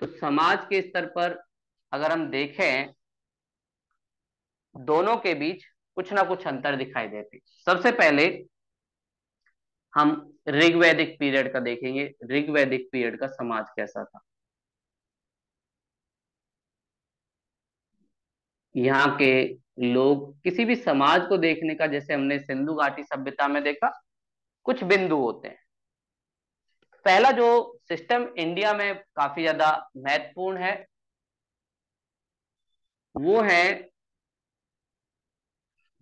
तो समाज के स्तर पर अगर हम देखें, दोनों के बीच कुछ ना कुछ अंतर दिखाई देते। सबसे पहले हम ऋग्वैदिक पीरियड का देखेंगे। ऋग्वैदिक पीरियड का समाज कैसा था। यहाँ के लोग किसी भी समाज को देखने का, जैसे हमने सिंधु घाटी सभ्यता में देखा, कुछ बिंदु होते हैं। पहला जो सिस्टम इंडिया में काफी ज्यादा महत्वपूर्ण है, वो है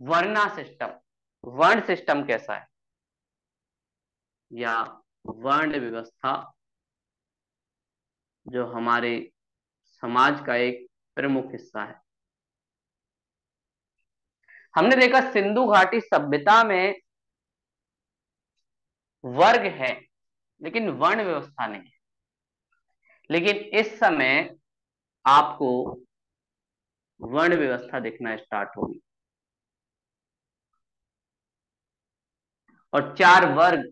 वर्णा सिस्टम। वर्ण सिस्टम कैसा है, या वर्ण व्यवस्था, जो हमारे समाज का एक प्रमुख हिस्सा है। हमने देखा सिंधु घाटी सभ्यता में वर्ग है, लेकिन वर्ण व्यवस्था नहीं है। लेकिन इस समय आपको वर्ण व्यवस्था दिखना स्टार्ट होगी, और चार वर्ग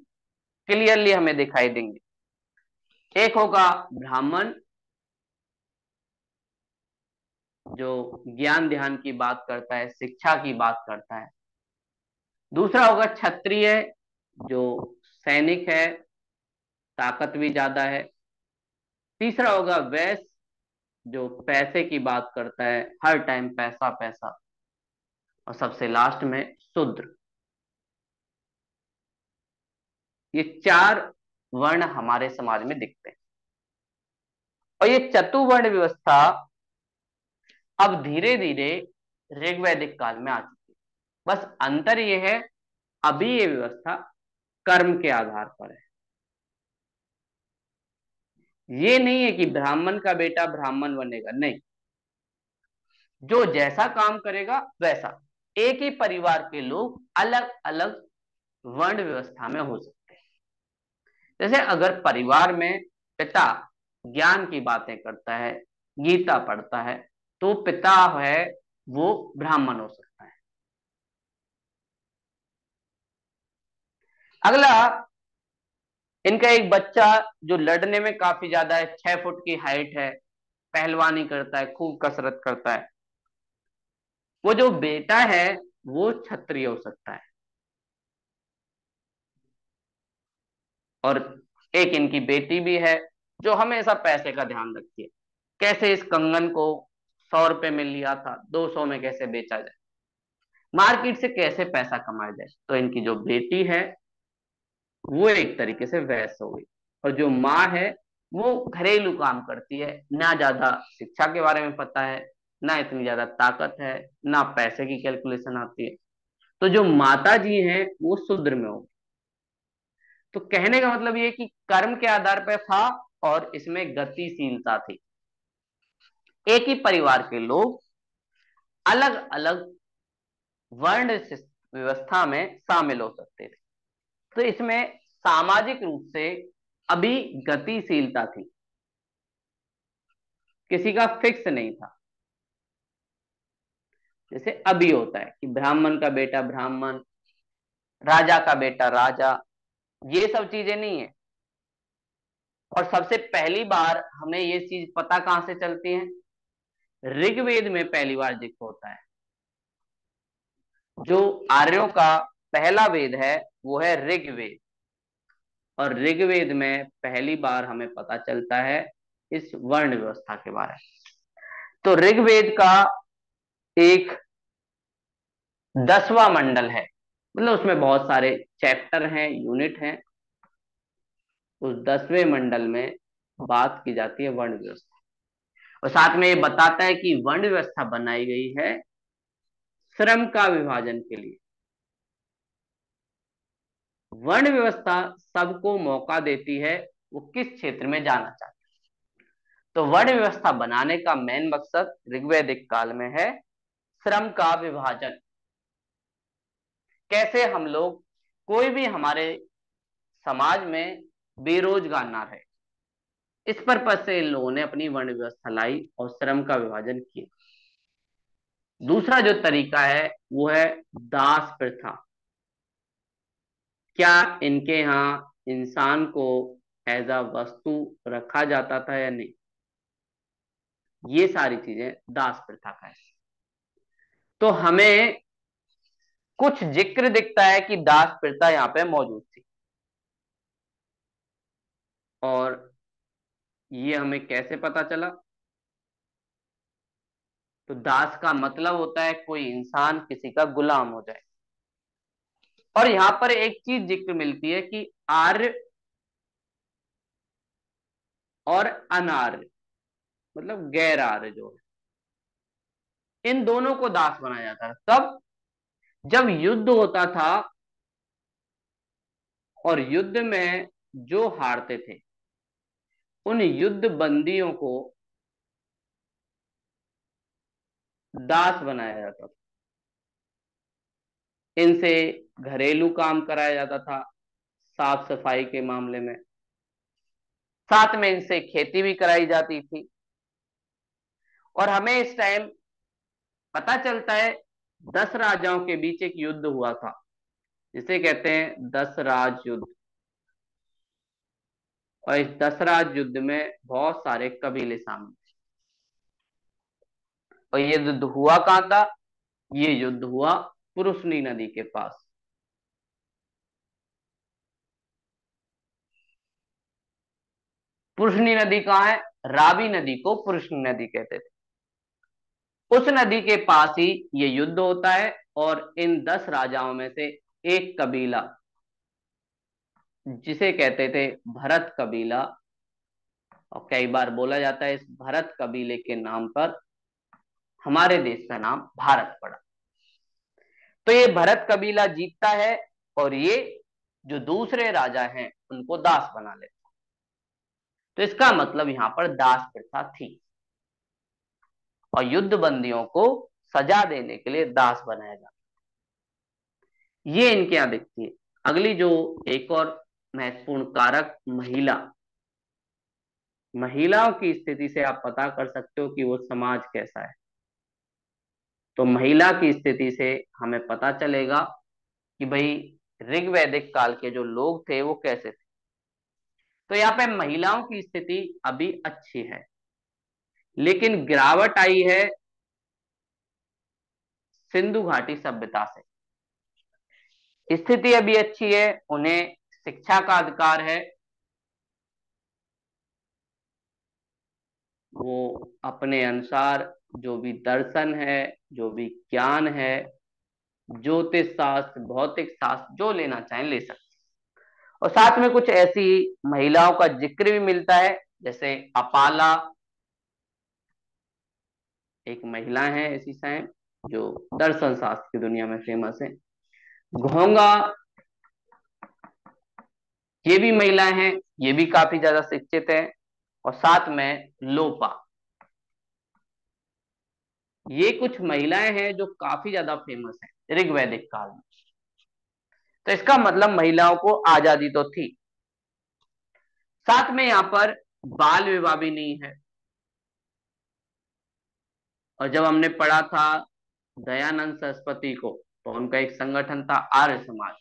क्लियरली हमें दिखाई देंगे। एक होगा ब्राह्मण, जो ज्ञान ध्यान की बात करता है, शिक्षा की बात करता है। दूसरा होगा क्षत्रिय, जो सैनिक है, ताकत भी ज्यादा है। तीसरा होगा वैश्य, जो पैसे की बात करता है, हर टाइम पैसा पैसा। और सबसे लास्ट में शूद्र। ये चार वर्ण हमारे समाज में दिखते हैं, और ये चतुवर्ण व्यवस्था अब धीरे धीरे ऋग्वैदिक काल में आ चुकी है। बस अंतर ये है, अभी ये व्यवस्था कर्म के आधार पर है। ये नहीं है कि ब्राह्मण का बेटा ब्राह्मण बनेगा, नहीं। जो जैसा काम करेगा वैसा। एक ही परिवार के लोग अलग अलग वर्ण व्यवस्था में हो सकते हैं। जैसे अगर परिवार में पिता ज्ञान की बातें करता है, गीता पढ़ता है, तो पिता है वो ब्राह्मण हो सकता है। अगला, इनका एक बच्चा जो लड़ने में काफी ज्यादा है, 6 फुट की हाइट है, पहलवानी करता है, खूब कसरत करता है, वो जो बेटा है वो क्षत्रिय हो सकता है। और एक इनकी बेटी भी है, जो हमेशा पैसे का ध्यान रखती है। कैसे इस कंगन को 100 रुपए में लिया था, 200 में कैसे बेचा जाए, मार्केट से कैसे पैसा कमाया जाए। तो इनकी जो बेटी है वो एक तरीके से वैश्य हो गई। और जो माँ है वो घरेलू काम करती है, ना ज्यादा शिक्षा के बारे में पता है, ना इतनी ज्यादा ताकत है, ना पैसे की कैलकुलेशन आती है। तो जो माता जी हैं वो शूद्र में हो। तो कहने का मतलब ये कि कर्म के आधार पर था, और इसमें गतिशीलता थी। एक ही परिवार के लोग अलग अलग वर्ण व्यवस्था में शामिल हो सकते थे। तो इसमें सामाजिक रूप से अभी गतिशीलता थी, किसी का फिक्स नहीं था। जैसे अभी होता है कि ब्राह्मण का बेटा ब्राह्मण, राजा का बेटा राजा, ये सब चीजें नहीं है। और सबसे पहली बार हमें ये चीज पता कहां से चलती है, ऋग्वेद में पहली बार जिक्र होता है। जो आर्यों का पहला वेद है वो है ऋग्वेद, और ऋग्वेद में पहली बार हमें पता चलता है इस वर्ण व्यवस्था के बारे में। तो ऋग्वेद का एक 10वां मंडल है, मतलब उसमें बहुत सारे चैप्टर हैं, यूनिट हैं। उस 10वें मंडल में बात की जाती है वर्ण व्यवस्था, और साथ में ये बताता है कि वर्ण व्यवस्था बनाई गई है श्रम का विभाजन के लिए। वर्ण व्यवस्था सबको मौका देती है वो किस क्षेत्र में जाना चाहते हैं। तो वर्ण व्यवस्था बनाने का मेन मकसद ऋग्वैदिक काल में है श्रम का विभाजन। कैसे हम लोग, कोई भी हमारे समाज में बेरोजगार ना रहे, इस पर्पज से इन लोगों ने अपनी वर्ण व्यवस्था लाई और श्रम का विभाजन किया। दूसरा जो तरीका है वो है दास प्रथा। क्या इनके यहाँ इंसान को एज अ वस्तु रखा जाता था या नहीं। ये सारी चीजें दास प्रथा का है। तो हमें कुछ जिक्र दिखता है कि दास प्रथा यहाँ पे मौजूद थी। और ये हमें कैसे पता चला? तो दास का मतलब होता है कोई इंसान किसी का गुलाम हो जाए। और यहां पर एक चीज जिक्र मिलती है कि आर्य और अनार्य, मतलब गैर आर्य जो है, इन दोनों को दास बनाया जाता है। तब जब युद्ध होता था और युद्ध में जो हारते थे उन युद्ध बंदियों को दास बनाया जाता था। इनसे घरेलू काम कराया जाता था, साफ सफाई के मामले में। साथ में इनसे खेती भी कराई जाती थी। और हमें इस टाइम पता चलता है 10 राजाओं के बीच एक युद्ध हुआ था, जिसे कहते हैं 10 राज युद्ध। और इस 10 राज युद्ध में बहुत सारे कबीले शामिल थे। और ये युद्ध हुआ कहाँ था? ये युद्ध हुआ पुरुषनी नदी के पास। पुरुषनी नदी कहाँ है? रावी नदी को पुरुषनी नदी कहते थे। उस नदी के पास ही ये युद्ध होता है। और इन 10 राजाओं में से एक कबीला, जिसे कहते थे भरत कबीला, और कई बार बोला जाता है इस भरत कबीले के नाम पर हमारे देश का नाम भारत पड़ा। तो ये भरत कबीला जीतता है और ये जो दूसरे राजा हैं उनको दास बना लेता। तो इसका मतलब यहां पर दास प्रथा थी और युद्ध बंदियों को सजा देने के लिए दास बनाया जाता। ये इनके यहां दिखती है। अगली जो एक और महत्वपूर्ण कारक, महिला। महिलाओं की स्थिति से आप पता कर सकते हो कि वो समाज कैसा है। तो महिला की स्थिति से हमें पता चलेगा कि भाई ऋग्वैदिक काल के जो लोग थे वो कैसे थे। तो यहाँ पे महिलाओं की स्थिति अभी अच्छी है, लेकिन गिरावट आई है सिंधु घाटी सभ्यता से। स्थिति अभी अच्छी है, उन्हें शिक्षा का अधिकार है, वो अपने अनुसार जो भी दर्शन है, जो भी ज्ञान है, ज्योतिष शास्त्र, भौतिक शास्त्र, जो लेना चाहें ले सकते। और साथ में कुछ ऐसी महिलाओं का जिक्र भी मिलता है, जैसे अपाला एक महिला है ऐसी शायद, जो दर्शन शास्त्र की दुनिया में फेमस है। घोंगा, ये भी महिला हैं, ये भी काफी ज्यादा शिक्षित है। और साथ में लोपा, ये कुछ महिलाएं हैं जो काफी ज्यादा फेमस है ऋग्वैदिक काल में। तो इसका मतलब महिलाओं को आजादी तो थी। साथ में यहाँ पर बाल विवाह भी नहीं है। और जब हमने पढ़ा था दयानंद सरस्वती को, तो उनका एक संगठन था आर्य समाज।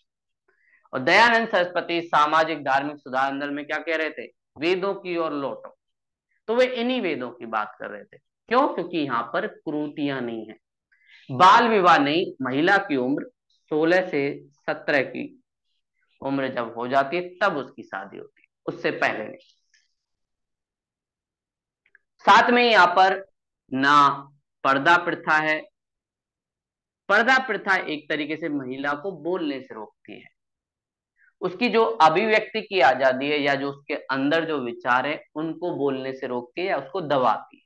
और दयानंद सरस्वती सामाजिक धार्मिक सुधार आंदोलन में क्या कह रहे थे? वेदों की ओर लौटो। तो वे इन्हीं वेदों की बात कर रहे थे। क्यों? क्योंकि यहाँ पर क्रूतियां नहीं है, बाल विवाह नहीं। महिला की उम्र 16 से 17 की उम्र जब हो जाती है तब उसकी शादी होती है, उससे पहले नहीं। साथ में यहाँ पर ना पर्दा प्रथा है। पर्दा प्रथा एक तरीके से महिला को बोलने से रोकती है, उसकी जो अभिव्यक्ति की आजादी है या जो उसके अंदर जो विचार है उनको बोलने से रोकती है या उसको दबाती है,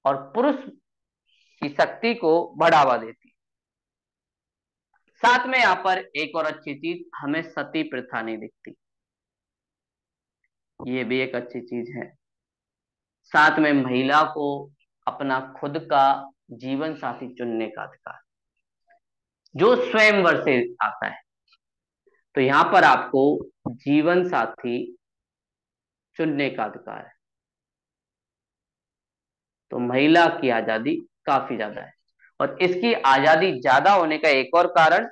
और पुरुष की शक्ति को बढ़ावा देती है। साथ में यहाँ पर एक और अच्छी चीज, हमें सती प्रथा नहीं दिखती, ये भी एक अच्छी चीज है। साथ में महिला को अपना खुद का जीवन साथी चुनने का अधिकार, जो स्वयंवर से आता है। तो यहां पर आपको जीवन साथी चुनने का अधिकार है। तो महिला की आजादी काफी ज्यादा है। और इसकी आजादी ज्यादा होने का एक और कारण,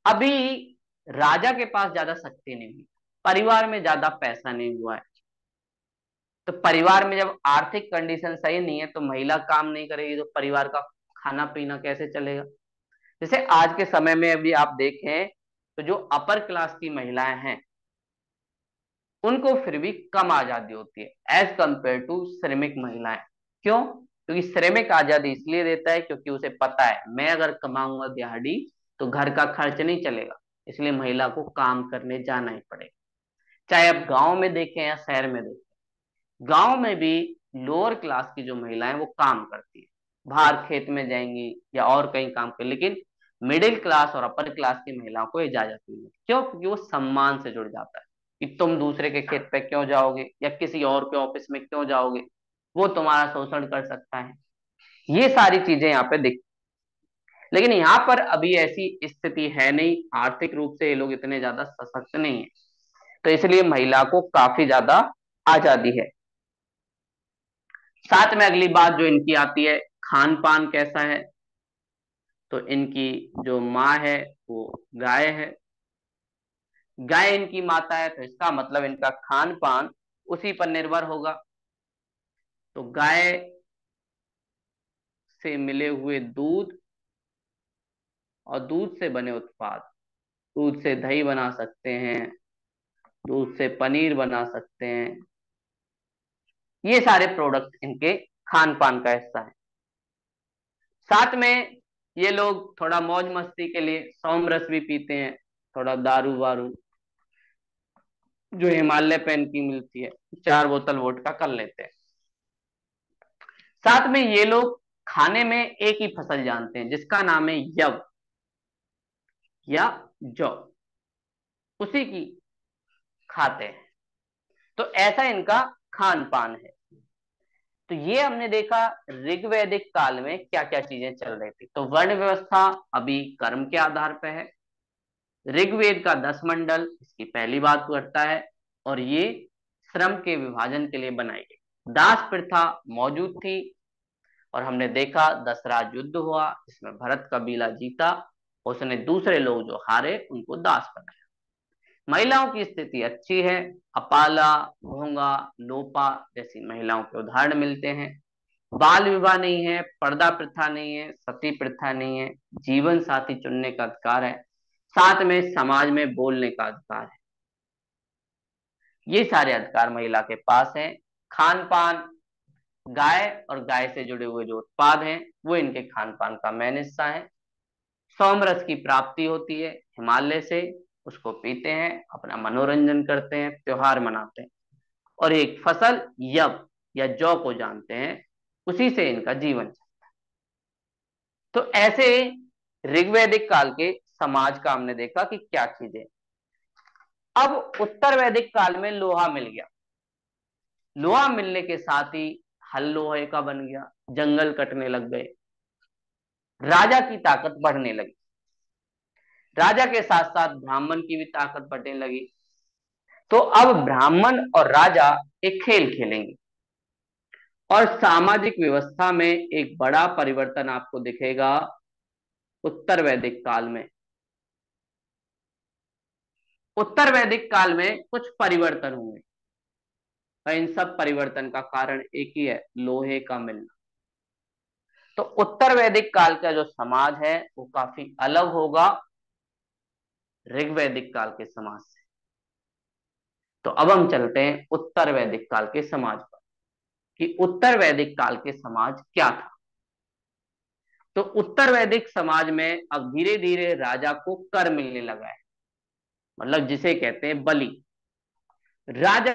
अभी राजा के पास ज्यादा शक्ति नहीं हुई, परिवार में ज्यादा पैसा नहीं हुआ है। तो परिवार में जब आर्थिक कंडीशन सही नहीं है तो महिला काम नहीं करेगी तो परिवार का खाना पीना कैसे चलेगा। जैसे आज के समय में अभी आप देखें तो जो अपर क्लास की महिलाएं हैं उनको फिर भी कम आजादी होती है एज कंपेयर टू श्रमिक महिलाएं। क्यों? क्योंकि श्रमिक आजादी इसलिए देता है क्योंकि उसे पता है मैं अगर कमाऊंगा दिहाड़ी तो घर का खर्च नहीं चलेगा, इसलिए महिला को काम करने जाना ही पड़ेगा। चाहे आप गांव में देखें या शहर में देखें, गांव में भी लोअर क्लास की जो महिलाएं वो काम करती है, बाहर खेत में जाएंगी या और कहीं काम कर, लेकिन मिडिल क्लास और अपर क्लास की महिलाओं को इजाजत नहीं है। क्यों? क्योंकि वो सम्मान से जुड़ जाता है कि तुम दूसरे के खेत पे क्यों जाओगे या किसी और के ऑफिस में क्यों जाओगे, वो तुम्हारा शोषण कर सकता है। ये सारी चीजें यहाँ पे दिख, लेकिन यहाँ पर अभी ऐसी स्थिति है नहीं, आर्थिक रूप से ये लोग इतने ज्यादा सशक्त नहीं है, तो इसलिए महिला को काफी ज्यादा आजादी है। साथ में अगली बात जो इनकी आती है, खान पान कैसा है। तो इनकी जो माँ है वो गाय है, गाय इनकी माता है, तो इसका मतलब इनका खान पान उसी पर निर्भर होगा। तो गाय से मिले हुए दूध और दूध से बने उत्पाद, दूध से दही बना सकते हैं, दूध से पनीर बना सकते हैं, ये सारे प्रोडक्ट इनके खान पान का हिस्सा है। साथ में ये लोग थोड़ा मौज मस्ती के लिए सौम रस भी पीते हैं, थोड़ा दारू वारू जो हिमालय पेन की मिलती है, 4 बोतल वोडका कर लेते हैं। साथ में ये लोग खाने में एक ही फसल जानते हैं जिसका नाम है यव या जौ, उसी की खाते हैं। तो ऐसा इनका खान पान है। तो ये हमने देखा ऋग्वैदिक काल में क्या क्या चीजें चल रही थी। तो वर्ण व्यवस्था अभी कर्म के आधार पर है, ऋग्वेद का 10 मंडल इसकी पहली बात करता है, और ये श्रम के विभाजन के लिए बनाई गई। दास प्रथा मौजूद थी और हमने देखा दशराज युद्ध हुआ, इसमें भरत कबीला जीता, उसने दूसरे लोग जो हारे उनको दास बनाया। महिलाओं की स्थिति अच्छी है, अपाला, भोंगा, लोपा जैसी महिलाओं के उदाहरण मिलते हैं। बाल विवाह नहीं है, पर्दा प्रथा नहीं है, सती प्रथा नहीं है, जीवन साथी चुनने का अधिकार है, साथ में समाज में बोलने का अधिकार है। ये सारे अधिकार महिला के पास हैं। खान पान, गाय और गाय से जुड़े हुए जो उत्पाद हैं वो इनके खान पान का मेन हिस्सा है। सोमरस की प्राप्ति होती है हिमालय से, उसको पीते हैं, अपना मनोरंजन करते हैं, त्योहार मनाते हैं। और एक फसल यव या जौ को जानते हैं, उसी से इनका जीवन चलता है। तो ऐसे ऋग्वैदिक काल के समाज का हमने देखा कि क्या चीजें। अब उत्तर वैदिक काल में लोहा मिल गया, लोहा मिलने के साथ ही हल लोहे का बन गया, जंगल कटने लग गए, राजा की ताकत बढ़ने लगी, राजा के साथ साथ ब्राह्मण की भी ताकत बढ़ने लगी। तो अब ब्राह्मण और राजा एक खेल खेलेंगे और सामाजिक व्यवस्था में एक बड़ा परिवर्तन आपको दिखेगा उत्तर वैदिक काल में। उत्तर वैदिक काल में कुछ परिवर्तन हुए और इन सब परिवर्तन का कारण एक ही है, लोहे का मिलना। तो उत्तर वैदिक काल का जो समाज है वो काफी अलग होगा ऋग्वैदिक काल के समाज से। तो अब हम चलते हैं उत्तर वैदिक काल के समाज पर कि उत्तर वैदिक काल के समाज क्या था। तो उत्तर वैदिक समाज में अब धीरे धीरे राजा को कर मिलने लगा है, मतलब जिसे कहते हैं बलि। राजा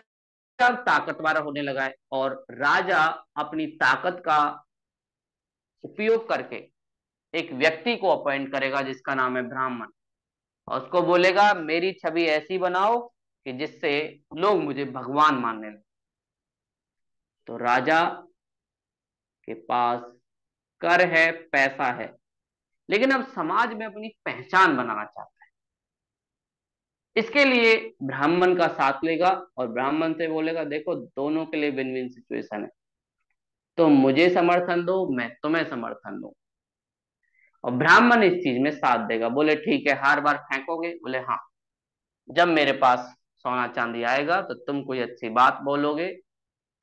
ताकतवर होने लगा है और राजा अपनी ताकत का उपयोग करके एक व्यक्ति को अपॉइंट करेगा जिसका नाम है ब्राह्मण, और उसको बोलेगा मेरी छवि ऐसी बनाओ कि जिससे लोग मुझे भगवान मानने लगे। तो राजा के पास कर है, पैसा है, लेकिन अब समाज में अपनी पहचान बनाना चाहता है। इसके लिए ब्राह्मण का साथ लेगा और ब्राह्मण से बोलेगा देखो दोनों के लिए विन विन सिचुएशन है, तो मुझे समर्थन दो, मैं तुम्हें समर्थन दो। और ब्राह्मण इस चीज में साथ देगा, बोले ठीक है हर बार फेंकोगे, बोले हाँ, जब मेरे पास सोना चांदी आएगा तो तुम कोई अच्छी बात बोलोगे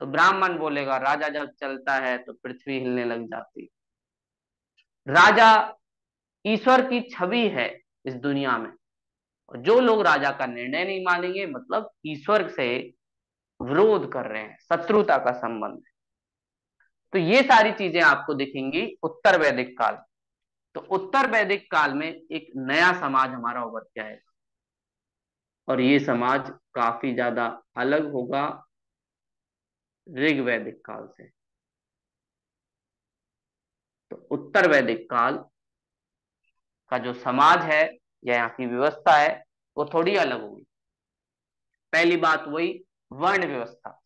तो ब्राह्मण बोलेगा राजा जब चलता है तो पृथ्वी हिलने लग जाती है। राजा ईश्वर की छवि है इस दुनिया में, और जो लोग राजा का निर्णय नहीं मानेंगे मतलब ईश्वर से विरोध कर रहे हैं, शत्रुता का संबंध है। तो ये सारी चीजें आपको दिखेंगी उत्तर वैदिक काल। तो उत्तर वैदिक काल में एक नया समाज हमारा उभर के आएगा, और ये समाज काफी ज्यादा अलग होगा ऋग वैदिक काल से। तो उत्तर वैदिक काल का जो समाज है या यहाँ की व्यवस्था है वो थोड़ी अलग होगी। पहली बात वही वर्ण व्यवस्था।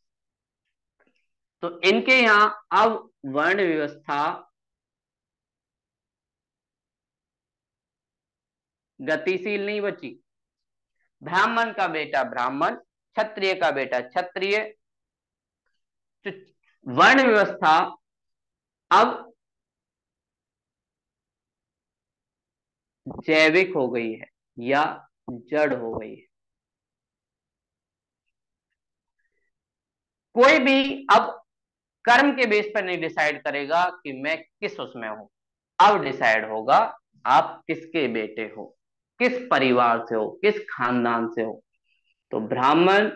तो इनके यहाँ अब वर्ण व्यवस्था गतिशील नहीं बची। ब्राह्मण का बेटा ब्राह्मण, क्षत्रिय का बेटा क्षत्रिय। वर्ण व्यवस्था अब जैविक हो गई है या जड़ हो गई है। कोई भी अब कर्म के बेस पर नहीं डिसाइड करेगा कि मैं किस उसमें हूं। अब डिसाइड होगा आप किसके बेटे हो, किस परिवार से हो, किस खानदान से हो। तो ब्राह्मण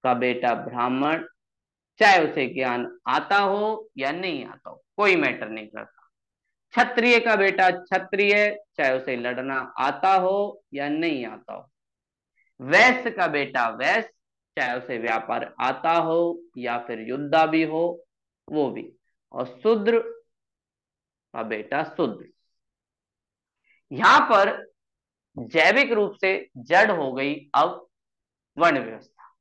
का बेटा ब्राह्मण, चाहे उसे ज्ञान आता हो या नहीं आता हो, कोई मैटर नहीं करता। क्षत्रिय का बेटा क्षत्रिय, चाहे उसे लड़ना आता हो या नहीं आता हो। वैश्य का बेटा वैश्य, चाहे उसे व्यापार आता हो या फिर युद्धा भी हो, वो भी। और शूद्र का बेटा शूद्र। यहां पर जैविक रूप से जड़ हो गई अब वर्ण व्यवस्था।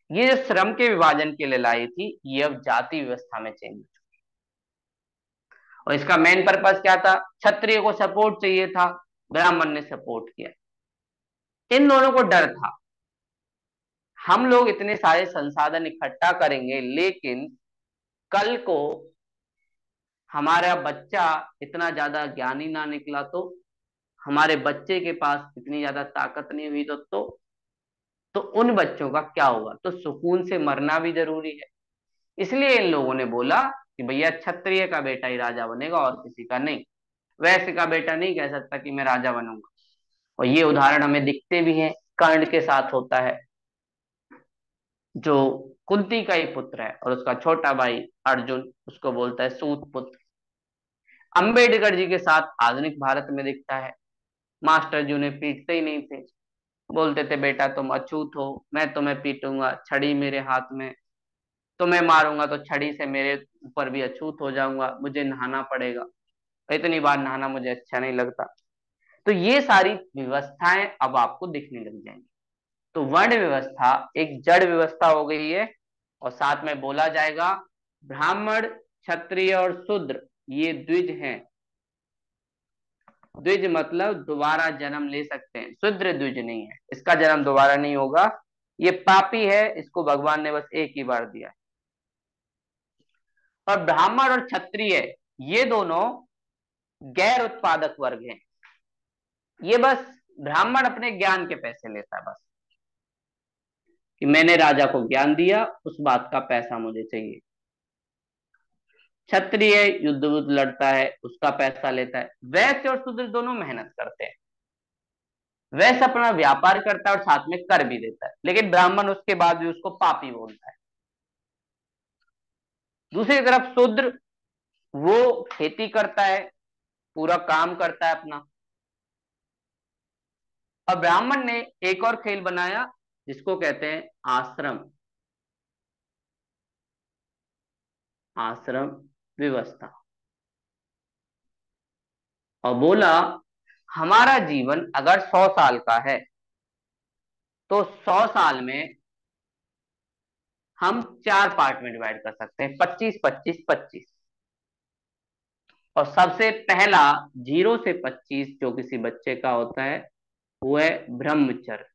ये जो श्रम के विभाजन के लिए लाई थी, ये अब जाति व्यवस्था में चेंज हो। और इसका मेन पर्पस क्या था? क्षत्रिय को सपोर्ट चाहिए था, ब्राह्मण ने सपोर्ट किया। इन दोनों को डर था हम लोग इतने सारे संसाधन इकट्ठा करेंगे, लेकिन कल को हमारा बच्चा इतना ज्यादा ज्ञानी ना निकला तो, हमारे बच्चे के पास इतनी ज्यादा ताकत नहीं हुई तो उन बच्चों का क्या होगा? तो सुकून से मरना भी जरूरी है। इसलिए इन लोगों ने बोला कि भैया क्षत्रिय का बेटा ही राजा बनेगा और किसी का नहीं। वैश्य का बेटा नहीं कह सकता कि मैं राजा बनूंगा। और ये उदाहरण हमें दिखते भी हैं, कर्ण के साथ होता है, जो कुंती का ही पुत्र है और उसका छोटा भाई अर्जुन उसको बोलता है सूत पुत्र। अंबेडकर जी के साथ आधुनिक भारत में दिखता है, मास्टर जी उन्हें पीटते ही नहीं थे, बोलते थे बेटा तुम अछूत हो, मैं तुम्हें पीटूंगा, छड़ी मेरे हाथ में, तुम्हें मारूंगा तो छड़ी से मेरे ऊपर भी अछूत हो जाऊंगा, मुझे नहाना पड़ेगा, इतनी बार नहाना मुझे अच्छा नहीं लगता। तो ये सारी व्यवस्थाएं अब आपको दिखने लग जाएंगी। तो वर्ण व्यवस्था एक जड़ व्यवस्था हो गई है। और साथ में बोला जाएगा ब्राह्मण क्षत्रिय और शूद्र ये द्विज हैं। द्विज मतलब दोबारा जन्म ले सकते हैं, शूद्र द्विज नहीं है, इसका जन्म दोबारा नहीं होगा, ये पापी है, इसको भगवान ने बस एक ही बार दिया। और ब्राह्मण और क्षत्रिय ये दोनों गैर उत्पादक वर्ग हैं। ये बस ब्राह्मण अपने ज्ञान के पैसे लेता है, बस कि मैंने राजा को ज्ञान दिया, उस बात का पैसा मुझे चाहिए। क्षत्रिय युद्ध वुद्ध लड़ता है, उसका पैसा लेता है। वैश्य और शूद्र दोनों मेहनत करते हैं, वैश्य अपना व्यापार करता है और साथ में कर भी देता है, लेकिन ब्राह्मण उसके बाद भी उसको पापी बोलता है। दूसरी तरफ शूद्र वो खेती करता है, पूरा काम करता है अपना। और ब्राह्मण ने एक और खेल बनाया जिसको कहते हैं आश्रम, आश्रम व्यवस्था। और बोला हमारा जीवन अगर 100 साल का है तो 100 साल में हम 4 पार्ट में डिवाइड कर सकते हैं, 25 25 25। और सबसे पहला 0 से 25 जो किसी बच्चे का होता है वो है ब्रह्मचर्य।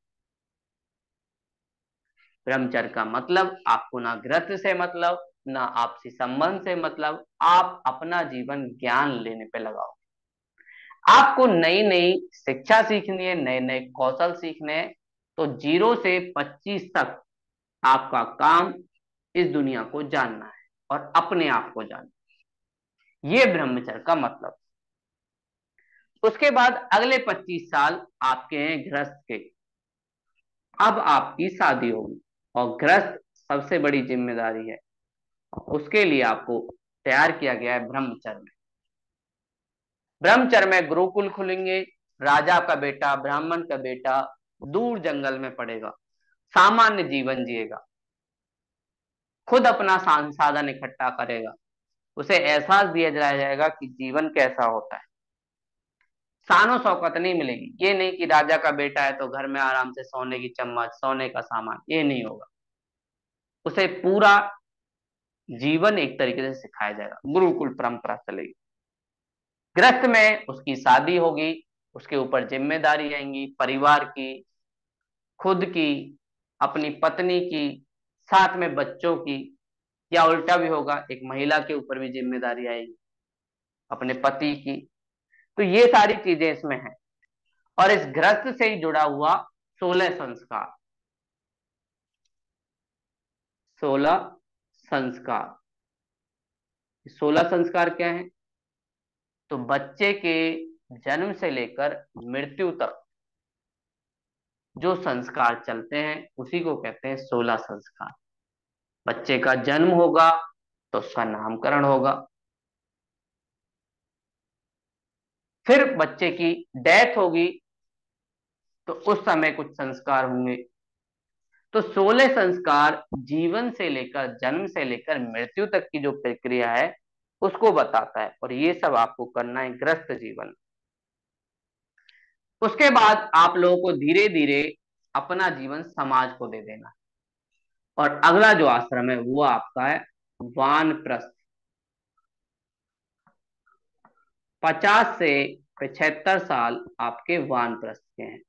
ब्रह्मचर्य का मतलब आपको ना गृहस्थ से मतलब, ना आपसी संबंध से मतलब, आप अपना जीवन ज्ञान लेने पे लगाओ। आपको नई नई शिक्षा सीखनी है, नए नए कौशल सीखने हैं। तो 0 से 25 तक आपका काम इस दुनिया को जानना है और अपने आप को जानना, ये ब्रह्मचर्य का मतलब। उसके बाद अगले 25 साल आपके हैं गृहस्थ के। अब आपकी शादी होगी और गृहस्थ सबसे बड़ी जिम्मेदारी है, उसके लिए आपको तैयार किया गया है ब्रह्मचर्य में। ब्रह्मचर्य में गुरुकुल खुलेंगे, राजा का बेटा, ब्राह्मण का बेटा दूर जंगल में पड़ेगा, सामान्य जीवन जिएगा, खुद अपना संसाधन इकट्ठा करेगा, उसे एहसास दिया जाएगा कि जीवन कैसा होता है। शानो शौकत नहीं मिलेगी, ये नहीं कि राजा का बेटा है तो घर में आराम से सोने की चम्मच, सोने का सामान, ये नहीं होगा। उसे पूरा जीवन एक तरीके से सिखाया जाएगा, गुरुकुल परंपरा चलेगी। गृहस्थ में उसकी शादी होगी, उसके ऊपर जिम्मेदारी आएंगी, परिवार की, खुद की, अपनी पत्नी की, साथ में बच्चों की, या उल्टा भी होगा, एक महिला के ऊपर भी जिम्मेदारी आएगी, अपने पति की। तो ये सारी चीजें इसमें हैं। और इस गृहस्थ से ही जुड़ा हुआ 16 संस्कार, 16 संस्कार। 16 संस्कार क्या है? तो बच्चे के जन्म से लेकर मृत्यु तक जो संस्कार चलते हैं उसी को कहते हैं 16 संस्कार। बच्चे का जन्म होगा तो उसका नामकरण होगा, फिर बच्चे की डेथ होगी तो उस समय कुछ संस्कार होंगे। तो 16 संस्कार जीवन से लेकर, जन्म से लेकर मृत्यु तक की जो प्रक्रिया है उसको बताता है, और ये सब आपको करना है ग्रस्त जीवन। उसके बाद आप लोगों को धीरे धीरे अपना जीवन समाज को दे देना है। और अगला जो आश्रम है वो आपका है वानप्रस्थ। 50 से 75 साल आपके वानप्रस्थ के हैं।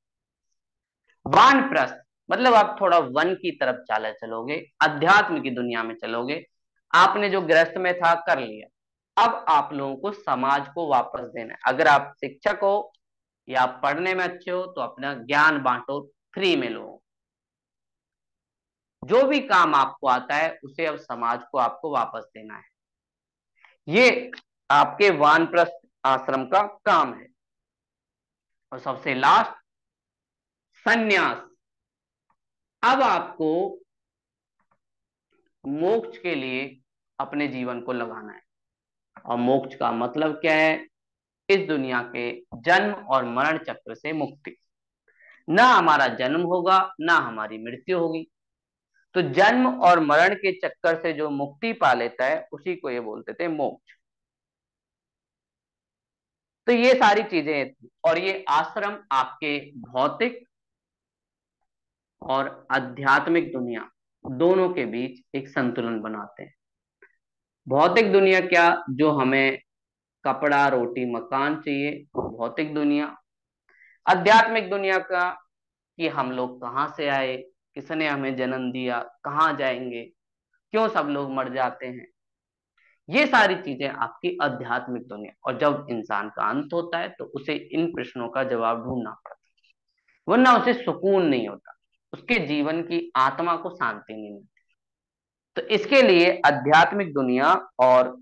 वानप्रस्थ मतलब आप थोड़ा वन की तरफ चाले चलोगे, अध्यात्म की दुनिया में चलोगे। आपने जो गृहस्थ में था कर लिया, अब आप लोगों को समाज को वापस देना है। अगर आप शिक्षक हो या आप पढ़ने में अच्छे हो तो अपना ज्ञान बांटो, फ्री में लो। जो भी काम आपको आता है उसे अब समाज को आपको वापस देना है। ये आपके वानप्रस्थ आश्रम का काम है। और सबसे लास्ट सन्यास। अब आपको मोक्ष के लिए अपने जीवन को लगाना है। और मोक्ष का मतलब क्या है? इस दुनिया के जन्म और मरण चक्र से मुक्ति। ना हमारा जन्म होगा ना हमारी मृत्यु होगी। तो जन्म और मरण के चक्कर से जो मुक्ति पा लेता है उसी को ये बोलते थे मोक्ष। तो ये सारी चीजें थी, और ये आश्रम आपके भौतिक और आध्यात्मिक दुनिया दोनों के बीच एक संतुलन बनाते हैं। भौतिक दुनिया क्या, जो हमें कपड़ा, रोटी, मकान चाहिए, भौतिक दुनिया। आध्यात्मिक दुनिया का कि हम लोग कहाँ से आए, किसने हमें जन्म दिया, कहाँ जाएंगे, क्यों सब लोग मर जाते हैं, ये सारी चीजें आपकी आध्यात्मिक दुनिया। और जब इंसान का अंत होता है तो उसे इन प्रश्नों का जवाब ढूंढना पड़ता है, वरना उसे सुकून नहीं होता, उसके जीवन की आत्मा को शांति नहीं मिलती। तो इसके लिए आध्यात्मिक दुनिया और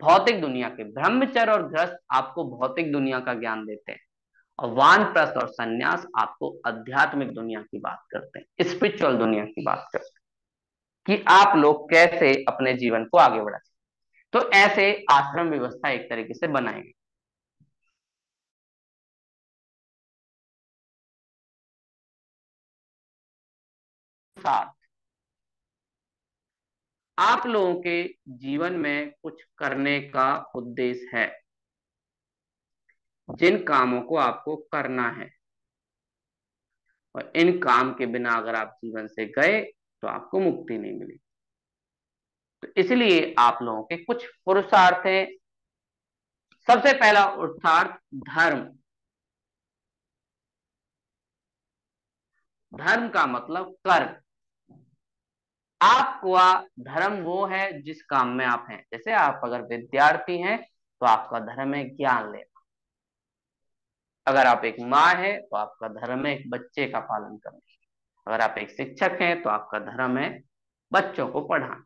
भौतिक दुनिया के, ब्रह्मचर्य और गृहस्थ आपको भौतिक दुनिया का ज्ञान देते हैं, और वानप्रस्थ और सन्यास आपको आध्यात्मिक दुनिया की बात करते हैं, स्पिरिचुअल दुनिया की बात करते हैं कि आप लोग कैसे अपने जीवन को आगे बढ़ा सकते। तो ऐसे आश्रम व्यवस्था एक तरीके से बनाएंगे। साथ आप लोगों के जीवन में कुछ करने का उद्देश्य है, जिन कामों को आपको करना है, और इन काम के बिना अगर आप जीवन से गए तो आपको मुक्ति नहीं मिली। तो इसलिए आप लोगों के कुछ पुरुषार्थ हैं। सबसे पहला पुरुषार्थ धर्म। धर्म का मतलब कर्म। आपका धर्म वो है जिस काम में आप हैं। जैसे आप अगर विद्यार्थी हैं तो आपका धर्म है ज्ञान लेना। अगर आप एक माँ है तो आपका धर्म है एक बच्चे का पालन करना। अगर आप एक शिक्षक हैं तो आपका धर्म है बच्चों को पढ़ाना।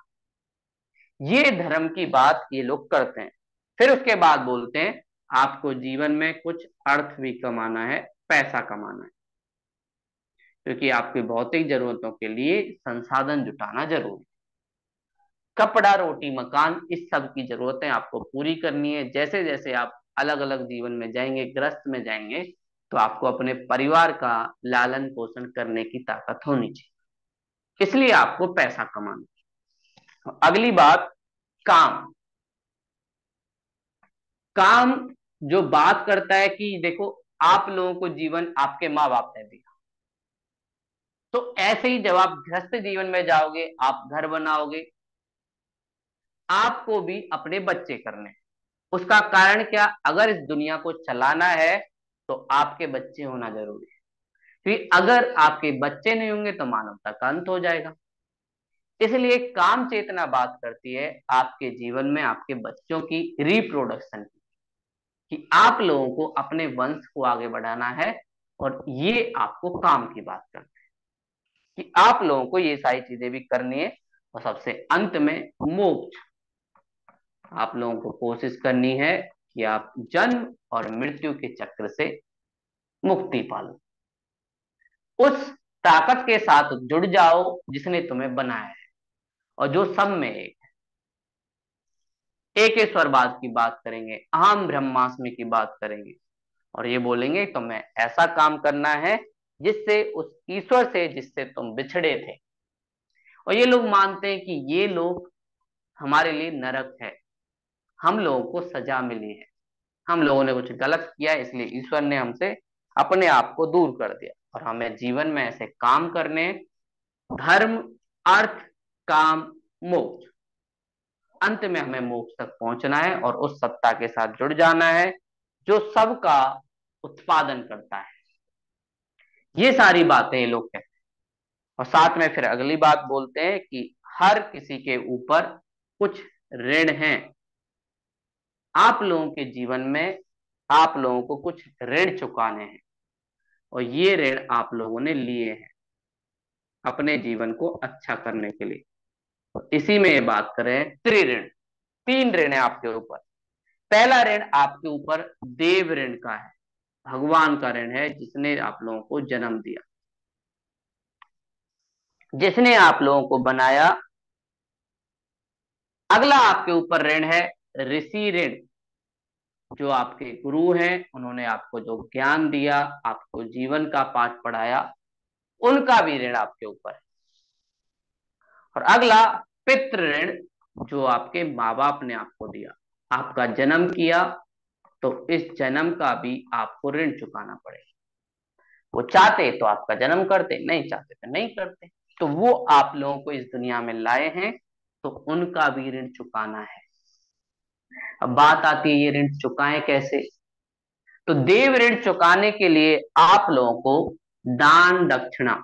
ये धर्म की बात ये लोग करते हैं। फिर उसके बाद बोलते हैं आपको जीवन में कुछ अर्थ भी कमाना है, पैसा कमाना है, क्योंकि आपकी भौतिक जरूरतों के लिए संसाधन जुटाना जरूरी। कपड़ा, रोटी, मकान, इस सब की जरूरतें आपको पूरी करनी है। जैसे जैसे आप अलग अलग जीवन में जाएंगे, गृहस्थ में जाएंगे, तो आपको अपने परिवार का लालन पोषण करने की ताकत होनी चाहिए। इसलिए आपको पैसा कमाना है। अगली बात, काम। काम जो बात करता है कि देखो, आप लोगों को जीवन आपके माँ बाप ने दिया, तो ऐसे ही जब आप गृहस्थ जीवन में जाओगे, आप घर बनाओगे, आपको भी अपने बच्चे करने हैं। उसका कारण क्या? अगर इस दुनिया को चलाना है तो आपके बच्चे होना जरूरी है, क्योंकि अगर आपके बच्चे नहीं होंगे तो मानवता का अंत हो जाएगा। इसलिए काम चेतना बात करती है आपके जीवन में आपके बच्चों की रिप्रोडक्शन की, कि आप लोगों को अपने वंश को आगे बढ़ाना है। और ये आपको काम की बात करते हैं कि आप लोगों को ये सारी चीजें भी करनी है। और सबसे अंत में मोक्ष, आप लोगों को कोशिश करनी है कि आप जन्म और मृत्यु के चक्र से मुक्ति पालो, उस ताकत के साथ जुड़ जाओ जिसने तुम्हें बनाया है और जो सब में एक ईश्वरवाद की बात करेंगे, अहम ब्रह्मास्मि की बात करेंगे। और ये बोलेंगे तुम्हें ऐसा काम करना है जिससे उस ईश्वर से जिससे तुम बिछड़े थे। और ये लोग मानते हैं कि ये लोग हमारे लिए नरक है, हम लोगों को सजा मिली है, हम लोगों ने कुछ गलत किया, इसलिए ईश्वर ने हमसे अपने आप को दूर कर दिया। और हमें जीवन में ऐसे काम करने हैं, धर्म, अर्थ, काम, मोक्ष। अंत में हमें मोक्ष तक पहुंचना है और उस सत्ता के साथ जुड़ जाना है जो सबका उत्पादन करता है। ये सारी बातें ये लोग कहते हैं। और साथ में फिर अगली बात बोलते हैं कि हर किसी के ऊपर कुछ ऋण हैं। आप लोगों के जीवन में आप लोगों को कुछ ऋण चुकाने हैं, और ये ऋण आप लोगों ने लिए हैं अपने जीवन को अच्छा करने के लिए। तो इसी में ये बात करें त्रिऋण, तीन ऋण है आपके ऊपर। पहला ऋण आपके ऊपर देव ऋण का है, भगवान का ऋण है जिसने आप लोगों को जन्म दिया, जिसने आप लोगों को बनाया। अगला आपके ऊपर ऋण है ऋषि ऋण, जो आपके गुरु हैं, उन्होंने आपको जो ज्ञान दिया, आपको जीवन का पाठ पढ़ाया, उनका भी ऋण आपके ऊपर है। और अगला पितृ ऋण, जो आपके माँ बाप ने आपको दिया, आपका जन्म किया, तो इस जन्म का भी आपको ऋण चुकाना पड़ेगा। वो चाहते तो आपका जन्म करते, नहीं चाहते तो नहीं करते। तो वो आप लोगों को इस दुनिया में लाए हैं, तो उनका भी ऋण चुकाना है। अब बात आती है ये ऋण चुकाएं कैसे। तो देव ऋण चुकाने के लिए आप लोगों को दान दक्षिणा,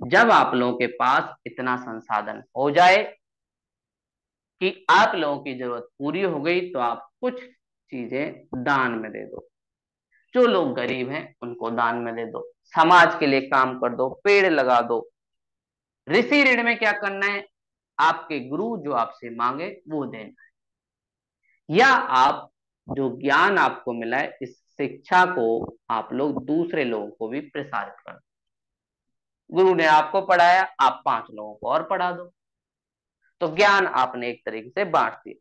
जब आप लोगों के पास इतना संसाधन हो जाए कि आप लोगों की जरूरत पूरी हो गई, तो आप कुछ चीजें दान में दे दो। जो लोग गरीब हैं उनको दान में दे दो, समाज के लिए काम कर दो, पेड़ लगा दो। ऋषि ऋण में क्या करना है? आपके गुरु जो आपसे मांगे वो देना है, या आप जो ज्ञान आपको मिला है इस शिक्षा को आप लोग दूसरे लोगों को भी प्रसारित कर दो। गुरु ने आपको पढ़ाया, आप 5 लोगों को और पढ़ा दो, तो ज्ञान आपने एक तरीके से बांट दिया।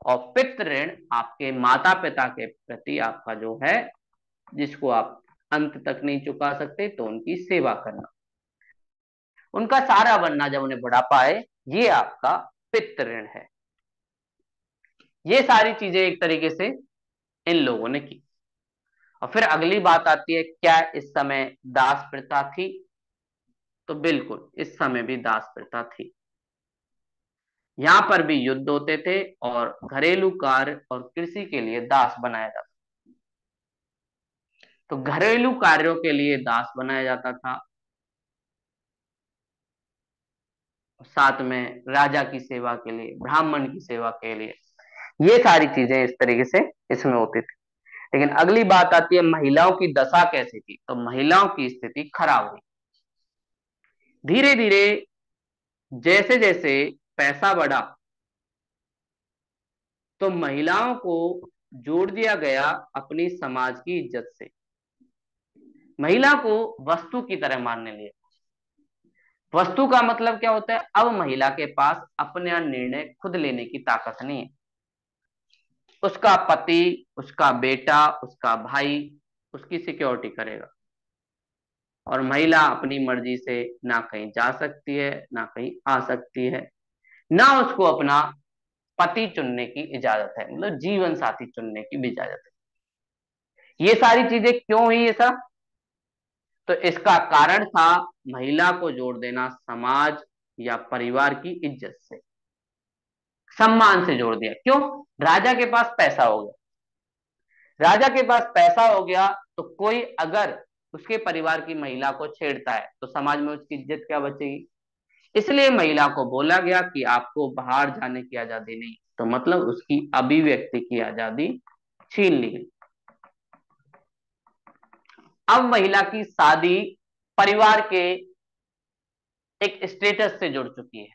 और पितृ ऋण आपके माता पिता के प्रति आपका जो है, जिसको आप अंत तक नहीं चुका सकते, तो उनकी सेवा करना, उनका सहारा बनना जब उन्हें बुढ़ापा आए, ये आपका पितृ ऋण है। ये सारी चीजें एक तरीके से इन लोगों ने की। और फिर अगली बात आती है, क्या इस समय दास प्रथा थी? तो बिल्कुल इस समय भी दास प्रथा थी। यहाँ पर भी युद्ध होते थे और घरेलू कार्य और कृषि के लिए दास बनाया जाता। तो घरेलू कार्यों के लिए दास बनाया जाता था, साथ में राजा की सेवा के लिए, ब्राह्मण की सेवा के लिए, ये सारी चीजें इस तरीके से इसमें होती थी। लेकिन अगली बात आती है महिलाओं की दशा कैसी थी। तो महिलाओं की स्थिति खराब हुई। धीरे धीरे जैसे जैसे पैसा बढ़ा तो महिलाओं को जोड़ दिया गया अपनी समाज की इज्जत से। महिला को वस्तु की तरह मानने लगे। वस्तु का मतलब क्या होता है? अब महिला के पास अपना निर्णय खुद लेने की ताकत नहीं है। उसका पति, उसका बेटा, उसका भाई उसकी सिक्योरिटी करेगा, और महिला अपनी मर्जी से ना कहीं जा सकती है, ना कहीं आ सकती है, ना उसको अपना पति चुनने की इजाजत है, मतलब जीवन साथी चुनने की भी इजाजत है। ये सारी चीजें क्यों हुई ये सब? तो इसका कारण था महिला को जोड़ देना समाज या परिवार की इज्जत से, सम्मान से जोड़ दिया। क्यों? राजा के पास पैसा हो गया। राजा के पास पैसा हो गया तो कोई अगर उसके परिवार की महिला को छेड़ता है तो समाज में उसकी इज्जत क्या बचेगी? इसलिए महिला को बोला गया कि आपको बाहर जाने की आजादी नहीं, तो मतलब उसकी अभिव्यक्ति की आजादी छीन ली गई। अब महिला की शादी परिवार के एक स्टेटस से जुड़ चुकी है,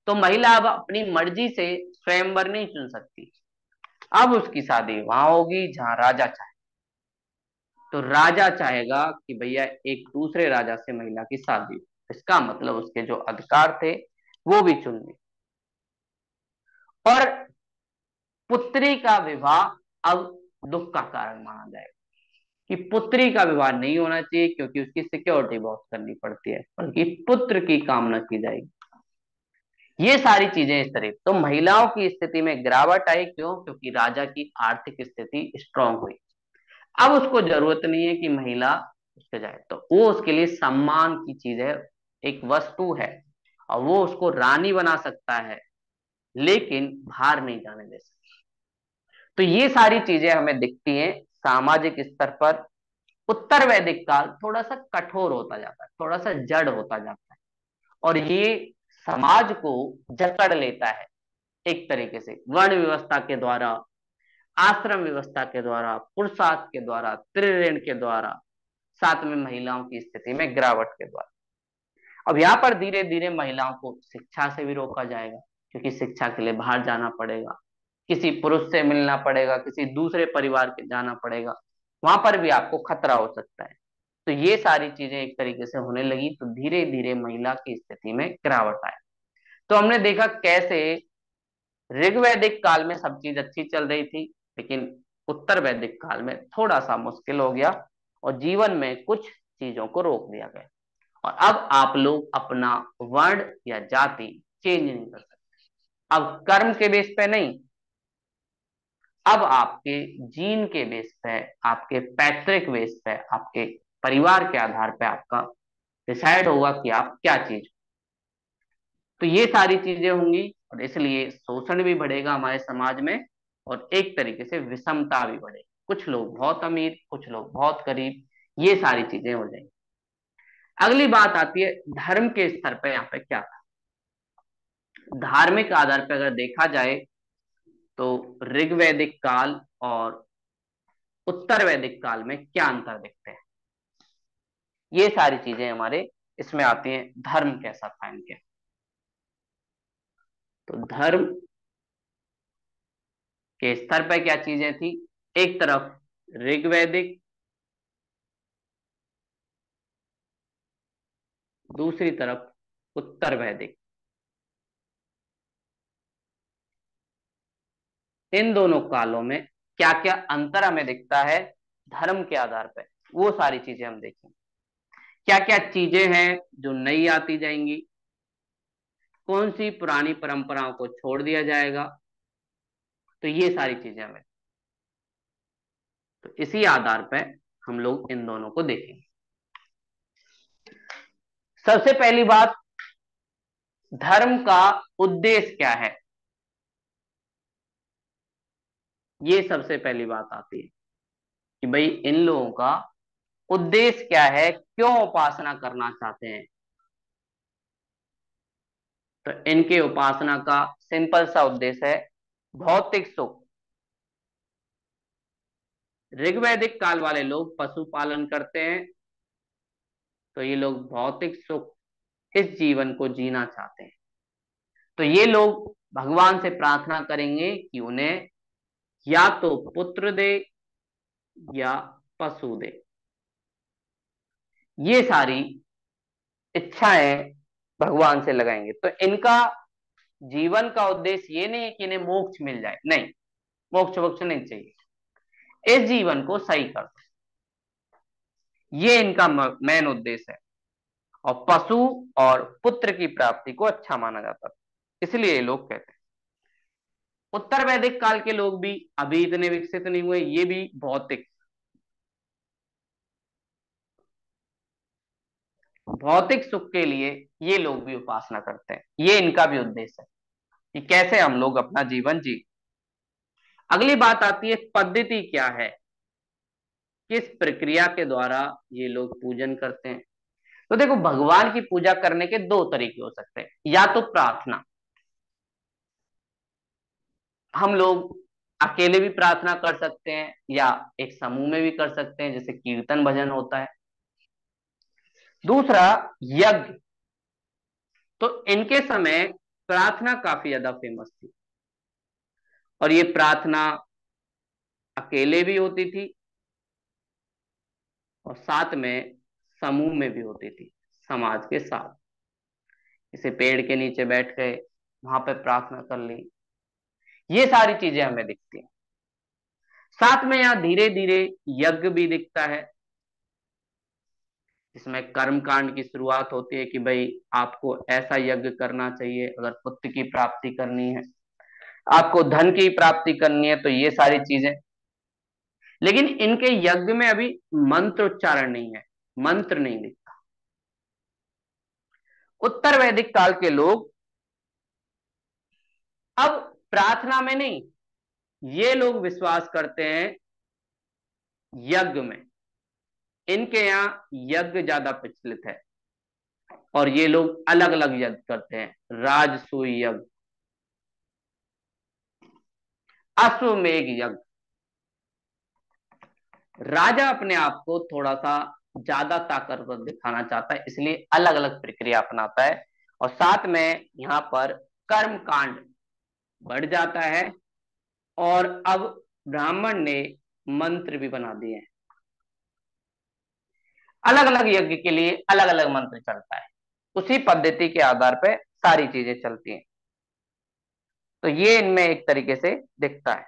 तो महिला अब अपनी मर्जी से स्वयंवर नहीं चुन सकती। अब उसकी शादी वहां होगी जहां राजा चाहे। तो राजा चाहेगा कि भैया एक दूसरे राजा से महिला की शादी हो, इसका मतलब उसके जो अधिकार थे वो भी चुन लिए। और पुत्री का विवाह अब दुख का कारण माना जाएगा कि पुत्री का विवाह नहीं होना चाहिए, क्योंकि उसकी सिक्योरिटी बहुत करनी पड़ती है, बल्कि पुत्र की कामना की जाएगी। ये सारी चीजें इस तरह, तो महिलाओं की स्थिति में गिरावट आई। क्यों? क्योंकि राजा की आर्थिक स्थिति स्ट्रांग हुई। अब उसको जरूरत नहीं है कि महिला उसके जाए, तो वो उसके लिए सम्मान की चीज है, एक वस्तु है, और वो उसको रानी बना सकता है, लेकिन बाहर नहीं जाने दे सकता। तो ये सारी चीजें हमें दिखती हैं सामाजिक स्तर पर। उत्तर वैदिक काल थोड़ा सा कठोर होता जाता है, थोड़ा सा जड़ होता जाता है, और ये समाज को जकड़ लेता है एक तरीके से, वर्ण व्यवस्था के द्वारा, आश्रम व्यवस्था के द्वारा, पुरुषार्थ के द्वारा, त्रिऋण के द्वारा, साथ में महिलाओं की स्थिति में गिरावट के द्वारा। अब यहाँ पर धीरे धीरे महिलाओं को शिक्षा से भी रोका जाएगा, क्योंकि शिक्षा के लिए बाहर जाना पड़ेगा, किसी पुरुष से मिलना पड़ेगा, किसी दूसरे परिवार के जाना पड़ेगा, वहां पर भी आपको खतरा हो सकता है। तो ये सारी चीजें एक तरीके से होने लगी, तो धीरे धीरे महिला की स्थिति में गिरावट आए। तो हमने देखा कैसे ऋग्वैदिक काल में सब चीज अच्छी चल रही थी, लेकिन उत्तर वैदिक काल में थोड़ा सा मुश्किल हो गया, और जीवन में कुछ चीजों को रोक दिया गया। और अब आप लोग अपना वर्ण या जाति चेंज नहीं कर सकते। अब कर्म के बेस पे नहीं, अब आपके जीन के बेस पे, आपके पैतृक बेस पे, आपके परिवार के आधार पे आपका डिसाइड होगा कि आप क्या चीज। तो ये सारी चीजें होंगी, और इसलिए शोषण भी बढ़ेगा हमारे समाज में, और एक तरीके से विषमता भी बढ़ेगी। कुछ लोग बहुत अमीर, कुछ लोग बहुत गरीब, ये सारी चीजें हो जाएंगी। अगली बात आती है धर्म के स्तर पे, यहाँ पे क्या था? धार्मिक आधार पर अगर देखा जाए तो ऋग्वैदिक काल और उत्तर वैदिक काल में क्या अंतर दिखते हैं, ये सारी चीजें हमारे इसमें आती हैं। धर्म कैसा था इनके? तो धर्म के स्तर पर क्या चीजें थी? एक तरफ ऋग्वैदिक, दूसरी तरफ उत्तर वैदिक। इन दोनों कालों में क्या क्या अंतर हमें दिखता है धर्म के आधार पर, वो सारी चीजें हम देखेंगे। क्या क्या चीजें हैं जो नई आती जाएंगी, कौन सी पुरानी परंपराओं को छोड़ दिया जाएगा, तो ये सारी चीजें हमें, तो इसी आधार पर हम लोग इन दोनों को देखेंगे। सबसे पहली बात, धर्म का उद्देश्य क्या है, ये सबसे पहली बात आती है कि भाई इन लोगों का उद्देश्य क्या है, क्यों उपासना करना चाहते हैं। तो इनके उपासना का सिंपल सा उद्देश्य है भौतिक सुख। ऋग्वैदिक काल वाले लोग पशुपालन करते हैं, तो ये लोग भौतिक सुख इस जीवन को जीना चाहते हैं, तो ये लोग भगवान से प्रार्थना करेंगे कि उन्हें या तो पुत्र दे या पशु दे। ये सारी इच्छाएं भगवान से लगाएंगे। तो इनका जीवन का उद्देश्य ये नहीं है कि इन्हें मोक्ष मिल जाए, नहीं, मोक्ष वोक्ष नहीं चाहिए, इस जीवन को सही कर दो, ये इनका मेन उद्देश्य है। और पशु और पुत्र की प्राप्ति को अच्छा माना जाता था, इसलिए ये लोग कहते हैं। उत्तर वैदिक काल के लोग भी अभी इतने विकसित नहीं हुए, ये भी भौतिक भौतिक सुख के लिए ये लोग भी उपासना करते हैं, ये इनका भी उद्देश्य है कि कैसे हम लोग अपना जीवन जी। अगली बात आती है पद्धति क्या है, किस प्रक्रिया के द्वारा ये लोग पूजन करते हैं। तो देखो, भगवान की पूजा करने के दो तरीके हो सकते हैं, या तो प्रार्थना, हम लोग अकेले भी प्रार्थना कर सकते हैं या एक समूह में भी कर सकते हैं, जैसे कीर्तन भजन होता है। दूसरा, यज्ञ। तो इनके समय प्रार्थना काफी ज्यादा फेमस थी, और ये प्रार्थना अकेले भी होती थी और साथ में समूह में भी होती थी, समाज के साथ। जैसे पेड़ के नीचे बैठ गए, वहां पे प्रार्थना कर ली, ये सारी चीजें हमें दिखती हैं। साथ में यहाँ धीरे धीरे यज्ञ भी दिखता है, जिसमें कर्म कांड की शुरुआत होती है कि भाई आपको ऐसा यज्ञ करना चाहिए अगर पुत्र की प्राप्ति करनी है, आपको धन की प्राप्ति करनी है, तो ये सारी चीजें। लेकिन इनके यज्ञ में अभी मंत्र उच्चारण नहीं है, मंत्र नहीं दिखता। उत्तर वैदिक काल के लोग अब प्रार्थना में नहीं, ये लोग विश्वास करते हैं यज्ञ में। इनके यहाँ यज्ञ ज्यादा प्रचलित है, और ये लोग अलग अलग यज्ञ करते हैं, राजसूय यज्ञ, अश्वमेध यज्ञ। राजा अपने आप को थोड़ा सा ज्यादा ताकतवर दिखाना चाहता है, इसलिए अलग अलग प्रक्रिया अपनाता है, और साथ में यहाँ पर कर्म कांड बढ़ जाता है। और अब ब्राह्मण ने मंत्र भी बना दिए हैं, अलग अलग यज्ञ के लिए अलग अलग मंत्र चलता है, उसी पद्धति के आधार पर सारी चीजें चलती हैं। तो ये इनमें एक तरीके से दिखता है।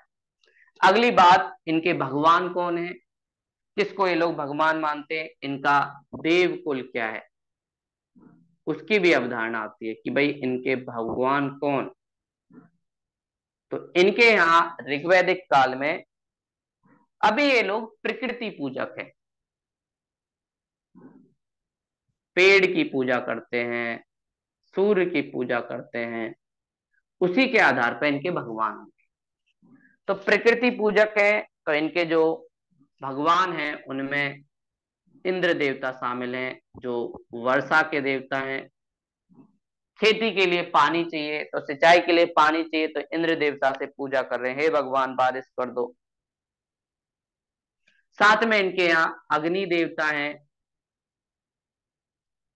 अगली बात, इनके भगवान कौन है, किसको ये लोग भगवान मानते हैं, इनका देव कुल क्या है, उसकी भी अवधारणा आती है कि भाई इनके भगवान कौन। तो इनके यहाँ ऋग्वैदिक काल में अभी ये लोग प्रकृति पूजक है, पेड़ की पूजा करते हैं, सूर्य की पूजा करते हैं, उसी के आधार पर इनके भगवान हैं। तो प्रकृति पूजक है, तो इनके जो भगवान हैं उनमें इंद्र देवता शामिल हैं, जो वर्षा के देवता हैं। खेती के लिए पानी चाहिए, तो सिंचाई के लिए पानी चाहिए, तो इंद्र देवता से पूजा कर रहे हैं, हे भगवान बारिश कर दो। साथ में इनके यहाँ अग्नि देवता हैं,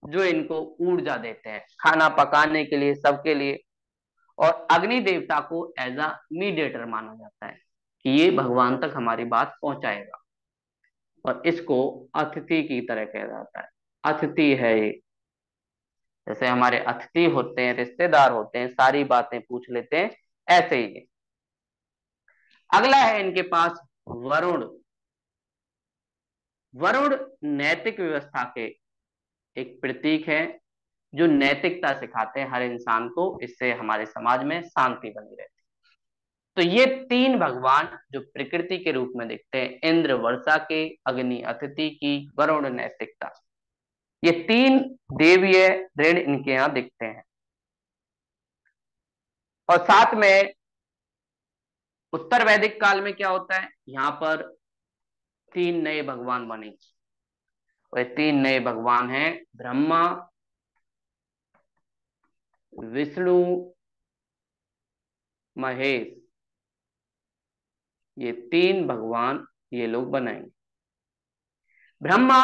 जो इनको ऊर्जा देते हैं खाना पकाने के लिए, सबके लिए। और अग्नि देवता को एज अ मीडिएटर माना जाता है कि ये भगवान तक हमारी बात पहुंचाएगा, और इसको अतिथि की तरह कहा जाता है, अतिथि है ये। जैसे हमारे अतिथि होते हैं, रिश्तेदार होते हैं, सारी बातें पूछ लेते हैं, ऐसे ही है। अगला है इनके पास वरुण। वरुण नैतिक व्यवस्था के एक प्रतीक है, जो नैतिकता सिखाते हैं हर इंसान को, इससे हमारे समाज में शांति बनी रहती है। तो ये तीन भगवान जो प्रकृति के रूप में दिखते हैं, इंद्र वर्षा के, अग्नि अतिथि की, वरुण नैतिकता, ये तीन देवीय ऋण इनके यहाँ दिखते हैं। और साथ में उत्तर वैदिक काल में क्या होता है, यहाँ पर तीन नए भगवान बने। और तीन नए भगवान हैं ब्रह्मा, विष्णु, महेश। ये तीन भगवान ये लोग बनाएंगे। ब्रह्मा,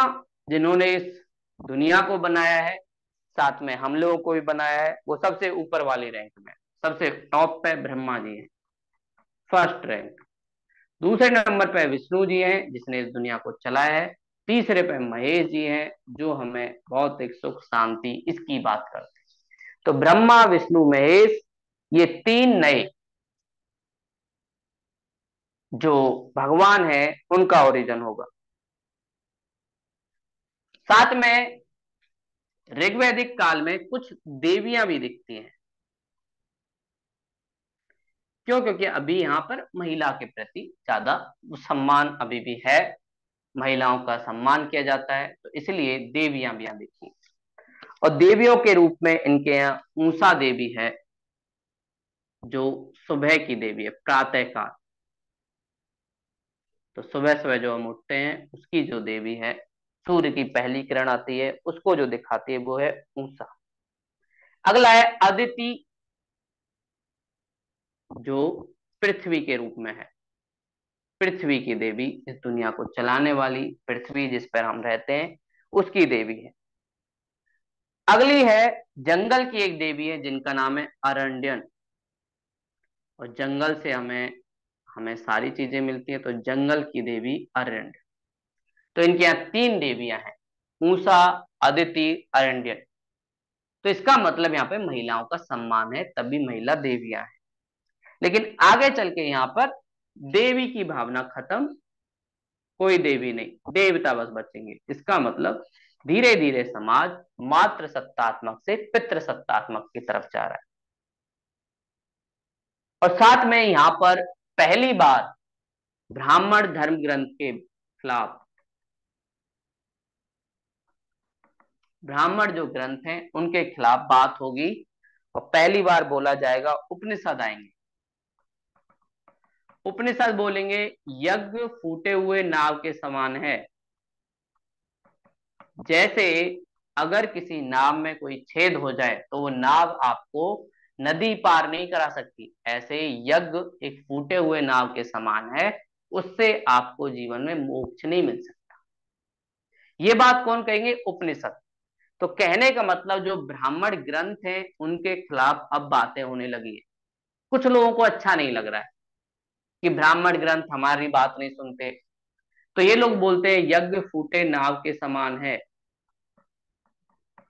जिन्होंने इस दुनिया को बनाया है, साथ में हम लोगों को भी बनाया है, वो सबसे ऊपर वाली रैंक में, सबसे टॉप पे ब्रह्मा जी है, फर्स्ट रैंक। दूसरे नंबर पे विष्णु जी हैं, जिसने इस दुनिया को चलाया है। तीसरे पे महेश जी हैं, जो हमें भौतिक सुख शांति इसकी बात करते हैं। तो ब्रह्मा विष्णु महेश, ये तीन नए जो भगवान है, उनका ओरिजिन होगा। साथ में ऋग्वैदिक काल में कुछ देवियां भी दिखती हैं। क्यों? क्योंकि अभी यहाँ पर महिला के प्रति ज्यादा सम्मान अभी भी है, महिलाओं का सम्मान किया जाता है, तो इसलिए देवियां भी यहाँ दिखती हैं। और देवियों के रूप में इनके यहाँ ऊषा देवी है, जो सुबह की देवी है, प्रातः काल। तो सुबह सुबह जो हम उठते हैं, उसकी जो देवी है, सूर्य की पहली किरण आती है, उसको जो दिखाती है, वो है ऊषा। अगला है अदिति, जो पृथ्वी के रूप में है, पृथ्वी की देवी, इस दुनिया को चलाने वाली, पृथ्वी जिस पर हम रहते हैं, उसकी देवी है। अगली है जंगल की एक देवी है, जिनका नाम है अरण्यन। और जंगल से हमें हमें सारी चीजें मिलती हैं, तो जंगल की देवी अरण्य। तो इनके यहाँ तीन देवियां हैं, ऊषा, अदिति, अरण्यन। तो इसका मतलब यहाँ पे महिलाओं का सम्मान है, तभी महिला देवियां हैं। लेकिन आगे चल के यहाँ पर देवी की भावना खत्म, कोई देवी नहीं, देवता बस बचेंगे। इसका मतलब धीरे धीरे समाज मात्र सत्तात्मक से पितृ सत्तात्मक की तरफ जा रहा है। और साथ में यहाँ पर पहली बार ब्राह्मण धर्म ग्रंथ के खिलाफ, ब्राह्मण जो ग्रंथ हैं उनके खिलाफ बात होगी, और पहली बार बोला जाएगा, उपनिषद आएंगे। उपनिषद बोलेंगे यज्ञ फूटे हुए नाव के समान है। जैसे अगर किसी नाव में कोई छेद हो जाए, तो वो नाव आपको नदी पार नहीं करा सकती, ऐसे यज्ञ एक फूटे हुए नाव के समान है, उससे आपको जीवन में मोक्ष नहीं मिल सकता। ये बात कौन कहेंगे? उपनिषद। तो कहने का मतलब जो ब्राह्मण ग्रंथ हैं, उनके खिलाफ अब बातें होने लगी है। कुछ लोगों को अच्छा नहीं लग रहा है कि ब्राह्मण ग्रंथ हमारी बात नहीं सुनते, तो ये लोग बोलते हैं यज्ञ फूटे नाव के समान है,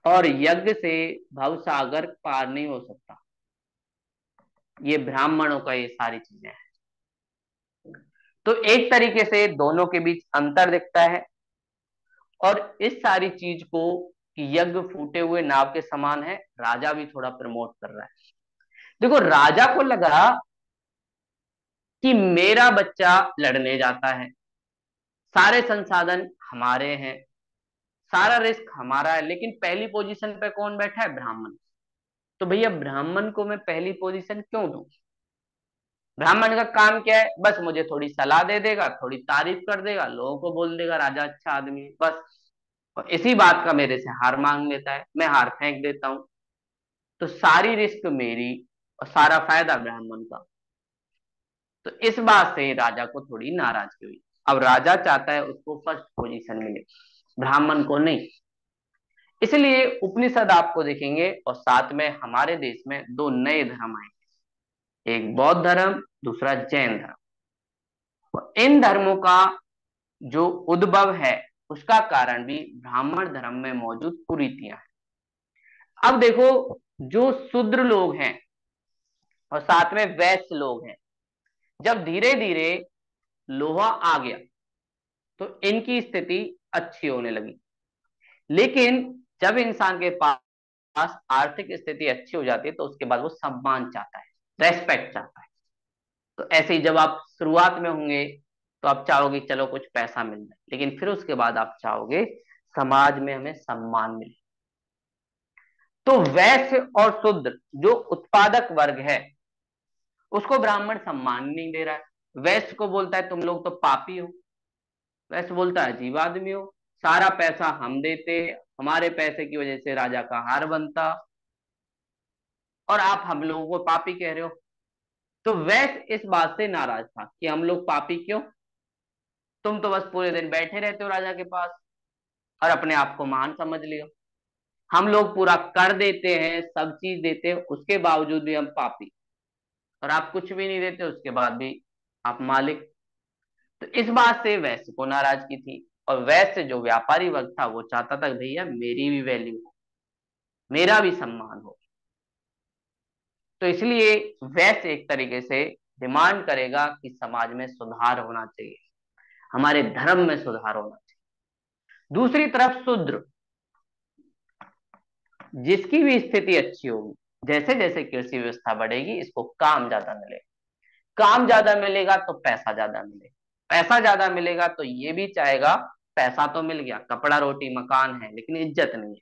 और यज्ञ से भवसागर पार नहीं हो सकता। ये ब्राह्मणों का ये सारी चीजें हैं। तो एक तरीके से दोनों के बीच अंतर दिखता है। और इस सारी चीज को कि यज्ञ फूटे हुए नाव के समान है, राजा भी थोड़ा प्रमोट कर रहा है। देखो, राजा को लगा कि मेरा बच्चा लड़ने जाता है, सारे संसाधन हमारे हैं, सारा रिस्क हमारा है, लेकिन पहली पोजीशन पे कौन बैठा है? ब्राह्मण। तो भैया ब्राह्मण को मैं पहली पोजीशन क्यों दूं? ब्राह्मण का काम क्या है? बस मुझे थोड़ी सलाह दे देगा, थोड़ी तारीफ कर देगा, लोगों को बोल देगा राजा अच्छा आदमी है, बस। और इसी बात का मेरे से हार मांग लेता है, मैं हार फेंक देता हूं। तो सारी रिस्क मेरी और सारा फायदा ब्राह्मण का। तो इस बात से राजा को थोड़ी नाराजगी हुई। अब राजा चाहता है उसको फर्स्ट पोजीशन मिले, ब्राह्मण को नहीं। इसलिए उपनिषद आपको देखेंगे, और साथ में हमारे देश में दो नए धर्म आए, एक बौद्ध धर्म, दूसरा जैन धर्म। और इन धर्मों का जो उद्भव है, उसका कारण भी ब्राह्मण धर्म में मौजूद कुरीतियां हैं। अब देखो, जो शूद्र लोग हैं और साथ में वैश्य लोग हैं, जब धीरे धीरे लोहा आ गया, तो इनकी स्थिति अच्छी होने लगी। लेकिन जब इंसान के पास आर्थिक स्थिति अच्छी हो जाती है, तो उसके बाद वो सम्मान चाहता है, रेस्पेक्ट चाहता है। तो ऐसे ही जब आप शुरुआत में होंगे, तो आप चाहोगे चलो कुछ पैसा मिल जाए, लेकिन फिर उसके बाद आप चाहोगे समाज में हमें सम्मान मिले। तो वैश्य और शूद्र जो उत्पादक वर्ग है, उसको ब्राह्मण सम्मान नहीं दे रहा है। वैश्य को बोलता है तुम लोग तो पापी हो, वैश्य बोलता है अजीब आदमी हो, सारा पैसा हम देते, हमारे पैसे की वजह से राजा का हार बनता, और आप हम लोगों को पापी कह रहे हो। तो वैश्य इस बात से नाराज था कि हम लोग पापी क्यों? तुम तो बस पूरे दिन बैठे रहते हो राजा के पास, और अपने आप को महान समझ लियो। हम लोग पूरा कर देते हैं, सब चीज देते हैं, उसके बावजूद भी हम पापी। और आप कुछ भी नहीं देते, उसके बाद भी आप मालिक। तो इस बात से वैश्य को नाराजगी थी। और वैश्य जो व्यापारी वर्ग था वो चाहता था भैया मेरी भी वैल्यू हो, मेरा भी सम्मान हो। तो इसलिए वैश्य एक तरीके से डिमांड करेगा कि समाज में सुधार होना चाहिए, हमारे धर्म में सुधार होना चाहिए। दूसरी तरफ शूद्र, जिसकी भी स्थिति अच्छी होगी, जैसे जैसे कृषि व्यवस्था बढ़ेगी इसको काम ज्यादा मिलेगा, काम ज्यादा मिलेगा तो पैसा ज्यादा मिलेगा, पैसा ज्यादा मिलेगा तो ये भी चाहेगा पैसा तो मिल गया, कपड़ा रोटी मकान है लेकिन इज्जत नहीं है।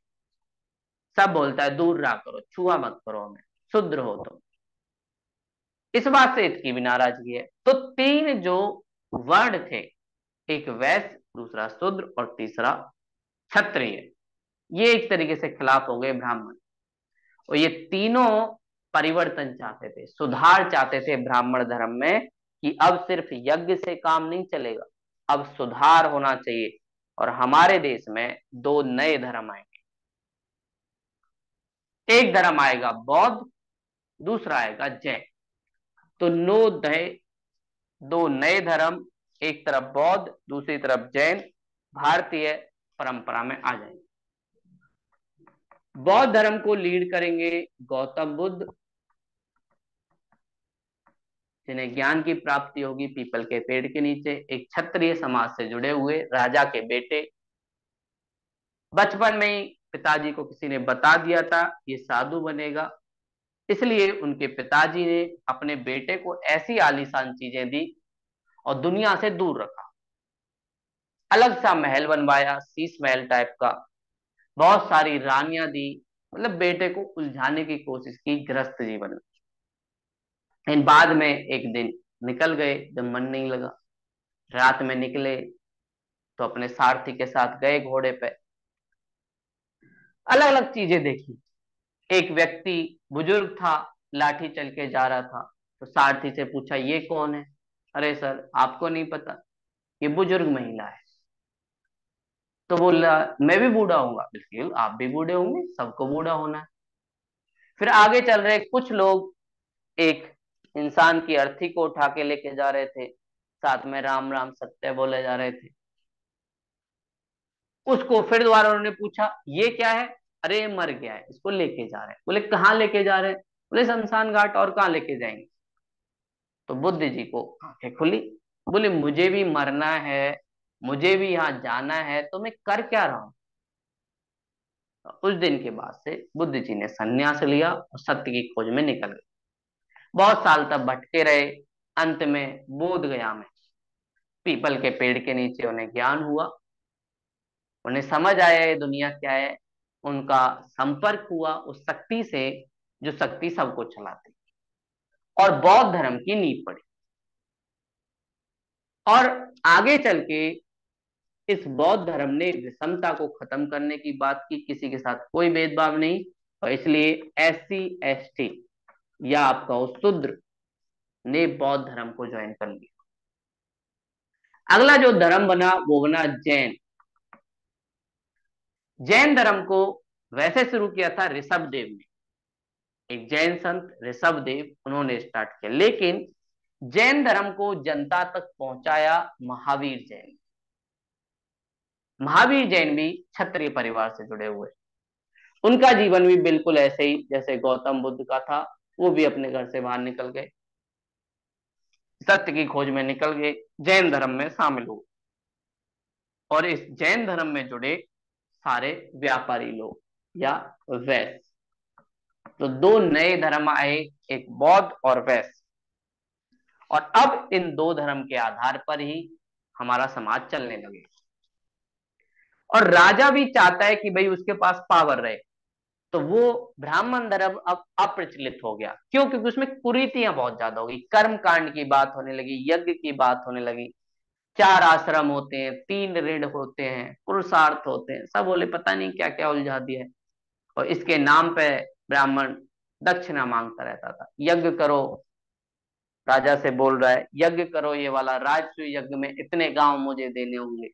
सब बोलता है दूर रहा करो, छुआ मत करो हमें, शूद्र हो तुम। इस बात से इसकी भी नाराजगी है। तो तीन जो वर्ण थे, एक वैश्य, दूसरा शूद्र और तीसरा क्षत्रिय, ये एक तरीके से खिलाफ हो गए ब्राह्मण। और ये तीनों परिवर्तन चाहते थे, सुधार चाहते थे ब्राह्मण धर्म में, कि अब सिर्फ यज्ञ से काम नहीं चलेगा, अब सुधार होना चाहिए। और हमारे देश में दो नए धर्म आएंगे, एक धर्म आएगा बौद्ध, दूसरा आएगा जैन। तो दो नए धर्म, एक तरफ बौद्ध दूसरी तरफ जैन, भारतीय परंपरा में आ जाएंगे। बौद्ध धर्म को लीड करेंगे गौतम बुद्ध, जिन्हें ज्ञान की प्राप्ति होगी पीपल के पेड़ के नीचे, एक क्षत्रिय समाज से जुड़े हुए राजा के बेटे। बचपन में ही पिताजी को किसी ने बता दिया था ये साधु बनेगा, इसलिए उनके पिताजी ने अपने बेटे को ऐसी आलीशान चीजें दी और दुनिया से दूर रखा। अलग सा महल बनवाया, शीश महल टाइप का, बहुत सारी रानियां दी, मतलब बेटे को उलझाने की कोशिश की गृहस्थ जीवन में। इन बाद में एक दिन निकल गए, जब मन नहीं लगा, रात में निकले तो अपने सारथी के साथ गए घोड़े पे, अलग अलग चीजें देखी। एक व्यक्ति बुजुर्ग था, लाठी चल के जा रहा था, तो सारथी से पूछा ये कौन है? अरे सर आपको नहीं पता, ये बुजुर्ग महिला है। तो बोला मैं भी बूढ़ा हूंगा, बिल्कुल आप भी बूढ़े होंगे, सबको बूढ़ा होना है। फिर आगे चल रहे कुछ लोग एक इंसान की अर्थी को उठा के लेके जा रहे थे, साथ में राम राम सत्य बोले जा रहे थे। उसको फिर दोबारा उन्होंने पूछा ये क्या है? अरे ये मर गया है, इसको लेके जा रहे हैं। बोले कहाँ लेके जा रहे हैं? बोले शमशान घाट, और कहाँ लेके जाएंगे? तो बुद्ध जी को आंखें खुली, बोले मुझे भी मरना है, मुझे भी यहाँ जाना है, तो मैं कर क्या रहा हूँ? उस दिन के बाद से बुद्ध जी ने संन्यास लिया और सत्य की खोज में निकल गए। बहुत साल तक भटके रहे, अंत में बोध गया में पीपल के पेड़ के नीचे उन्हें ज्ञान हुआ, उन्हें समझ आया ये दुनिया क्या है। उनका संपर्क हुआ उस शक्ति से जो शक्ति सबको चलाती, और बौद्ध धर्म की नींव पड़ी। और आगे चल के इस बौद्ध धर्म ने विषमता को खत्म करने की बात की, किसी के साथ कोई भेदभाव नहीं, और इसलिए SC ST या आपका उस शूद्र ने बौद्ध धर्म को ज्वाइन कर लिया। अगला जो धर्म बना वो बना जैन। जैन धर्म को वैसे शुरू किया था ऋषभ देव ने, एक जैन संत ऋषभ देव, उन्होंने स्टार्ट किया। लेकिन जैन धर्म को जनता तक पहुंचाया महावीर जैन। महावीर जैन भी क्षत्रिय परिवार से जुड़े हुए, उनका जीवन भी बिल्कुल ऐसे ही जैसे गौतम बुद्ध का था। वो भी अपने घर से बाहर निकल गए, सत्य की खोज में निकल गए, जैन धर्म में शामिल हुए, और इस जैन धर्म में जुड़े सारे व्यापारी लोग या वैश्य। तो दो नए धर्म आए, एक बौद्ध और वैश्य। और अब इन दो धर्म के आधार पर ही हमारा समाज चलने लगे। और राजा भी चाहता है कि भाई उसके पास पावर रहे, तो वो ब्राह्मण धर्म अब अप्रचलित हो गया। क्यों? क्योंकि उसमें कुरीतियां बहुत ज्यादा हो गई, कर्म कांड की बात होने लगी, यज्ञ की बात होने लगी, 4 आश्रम होते हैं, 3 ऋण होते हैं, पुरुषार्थ होते हैं, सब बोले पता नहीं क्या क्या उलझा दिया है। और इसके नाम पे ब्राह्मण दक्षिणा मांगता रहता था। यज्ञ करो, राजा से बोल रहा है यज्ञ करो, ये वाला राजसूय यज्ञ में इतने गांव मुझे देने होंगे।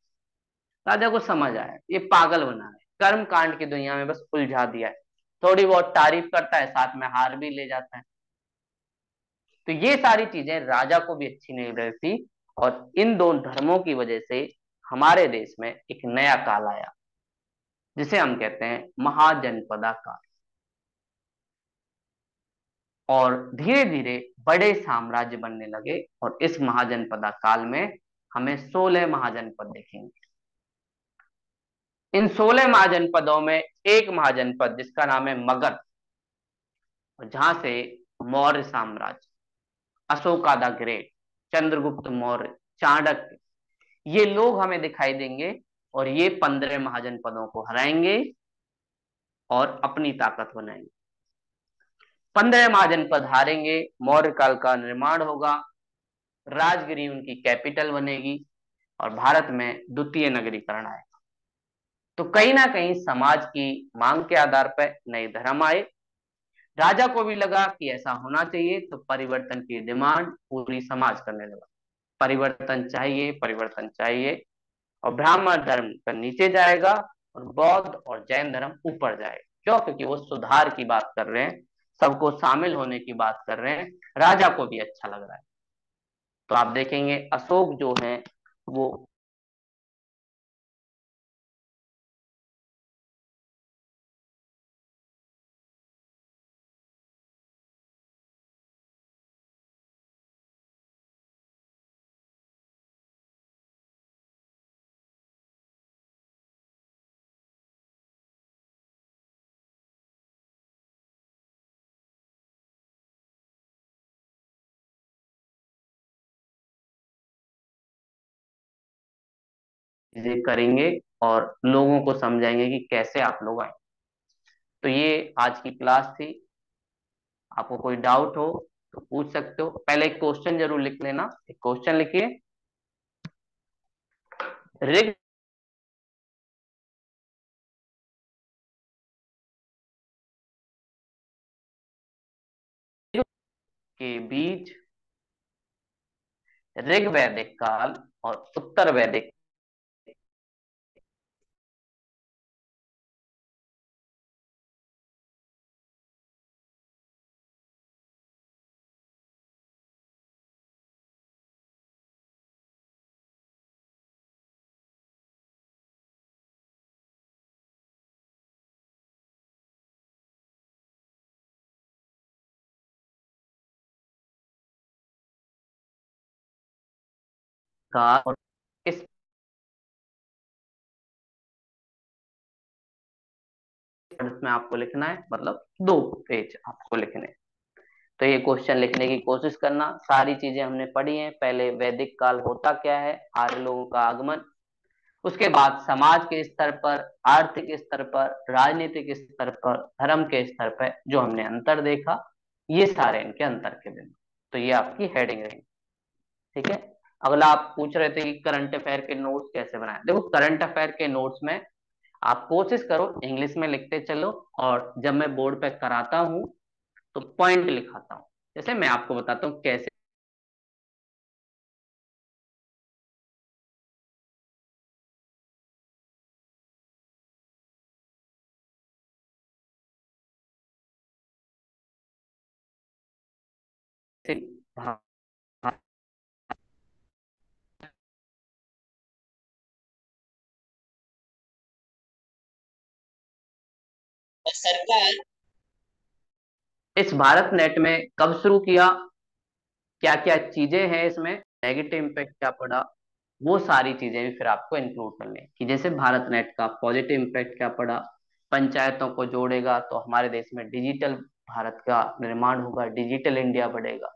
राजा को समझ आया ये पागल बना है, कर्म कांड की दुनिया में बस उलझा दिया है। थोड़ी बहुत तारीफ करता है, साथ में हार भी ले जाता है। तो ये सारी चीजें राजा को भी अच्छी नहीं लगती, और इन दोनों धर्मों की वजह से हमारे देश में एक नया काल आया, जिसे हम कहते हैं महाजनपदा काल। और धीरे धीरे बड़े साम्राज्य बनने लगे, और इस महाजनपदा काल में हमें 16 महाजनपद देखेंगे। इन 16 महाजनपदों में एक महाजनपद जिसका नाम है मगध, जहां से मौर्य साम्राज्य, अशोका द ग्रेट, चंद्रगुप्त मौर्य, चाणक्य, ये लोग हमें दिखाई देंगे, और ये 15 महाजनपदों को हराएंगे और अपनी ताकत बनाएंगे। 15 महाजनपद हारेंगे, मौर्य काल का निर्माण होगा, राजगिरी उनकी कैपिटल बनेगी, और भारत में द्वितीय नगरीकरण आएगा। तो कहीं ना कहीं समाज की मांग के आधार पर नए धर्म आए। राजा को भी लगा कि ऐसा होना चाहिए, तो परिवर्तन की डिमांड पूरी समाज करने लगा। परिवर्तन चाहिए, परिवर्तन चाहिए। और ब्राह्मण धर्म पर नीचे जाएगा, और बौद्ध और जैन धर्म ऊपर जाएगा। क्यों? क्योंकि वो सुधार की बात कर रहे हैं, सबको शामिल होने की बात कर रहे हैं, राजा को भी अच्छा लग रहा है। तो आप देखेंगे अशोक जो है वो चीजें करेंगे और लोगों को समझाएंगे कि कैसे आप लोग आए। तो ये आज की क्लास थी। आपको कोई डाउट हो तो पूछ सकते हो। पहले एक क्वेश्चन जरूर लिख लेना। एक क्वेश्चन लिखिए, ऋग के बीच ऋग वैदिक काल और उत्तर वैदिक काल, और इस में आपको लिखना है, मतलब 2 पेज आपको लिखने हैं। तो ये क्वेश्चन लिखने की कोशिश करना। सारी चीजें हमने पढ़ी हैं। पहले वैदिक काल होता क्या है, आर्य लोगों का आगमन, उसके बाद समाज के स्तर पर, आर्थिक स्तर पर, राजनीतिक स्तर पर, धर्म के स्तर पर जो हमने अंतर देखा, ये सारे इनके अंतर के बिंदु। तो ये आपकी हेडिंग रहेगी। ठीक है। अगला आप पूछ रहे थे कि करंट अफेयर के नोट्स कैसे बनाएं। देखो, करंट अफेयर के नोट्स में आप कोशिश करो इंग्लिश में लिखते चलो, और जब मैं बोर्ड पे कराता हूँ तो पॉइंट लिखाता हूँ। जैसे मैं आपको बताता हूँ कैसे सरकार इस भारत नेट में कब शुरू किया, क्या क्या चीजें हैं इसमें, नेगेटिव इम्पैक्ट क्या पड़ा, वो सारी चीजें भी फिर आपको इंक्लूड करनी है। कि जैसे भारत नेट का पॉजिटिव इम्पैक्ट क्या पड़ा, पंचायतों को जोड़ेगा तो हमारे देश में डिजिटल भारत का निर्माण होगा, डिजिटल इंडिया बढ़ेगा।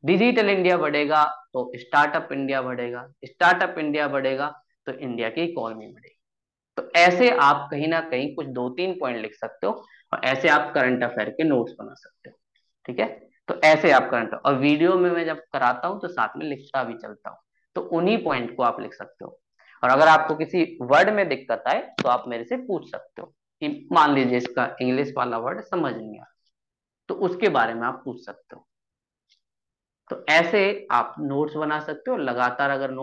डिजिटल इंडिया बढ़ेगा तो स्टार्टअप इंडिया बढ़ेगा, स्टार्टअप इंडिया बढ़ेगा तो इंडिया की इकोनॉमी बढ़ेगी। तो ऐसे आप कहीं ना कहीं कुछ 2-3 पॉइंट लिख सकते हो, और ऐसे आप करंट अफेयर के नोट्स बना सकते हो। ठीक है। तो ऐसे आप करंट, और वीडियो में मैं जब कराता हूँ तो साथ में लिखता भी चलता हूँ, तो उन्हीं पॉइंट को आप लिख सकते हो। और अगर आपको किसी वर्ड में दिक्कत आए तो आप मेरे से पूछ सकते हो कि मान लीजिए इसका इंग्लिश वाला वर्ड समझ नहीं आया, तो उसके बारे में आप पूछ सकते हो। तो ऐसे आप नोट्स बना सकते हो लगातार। अगर नोट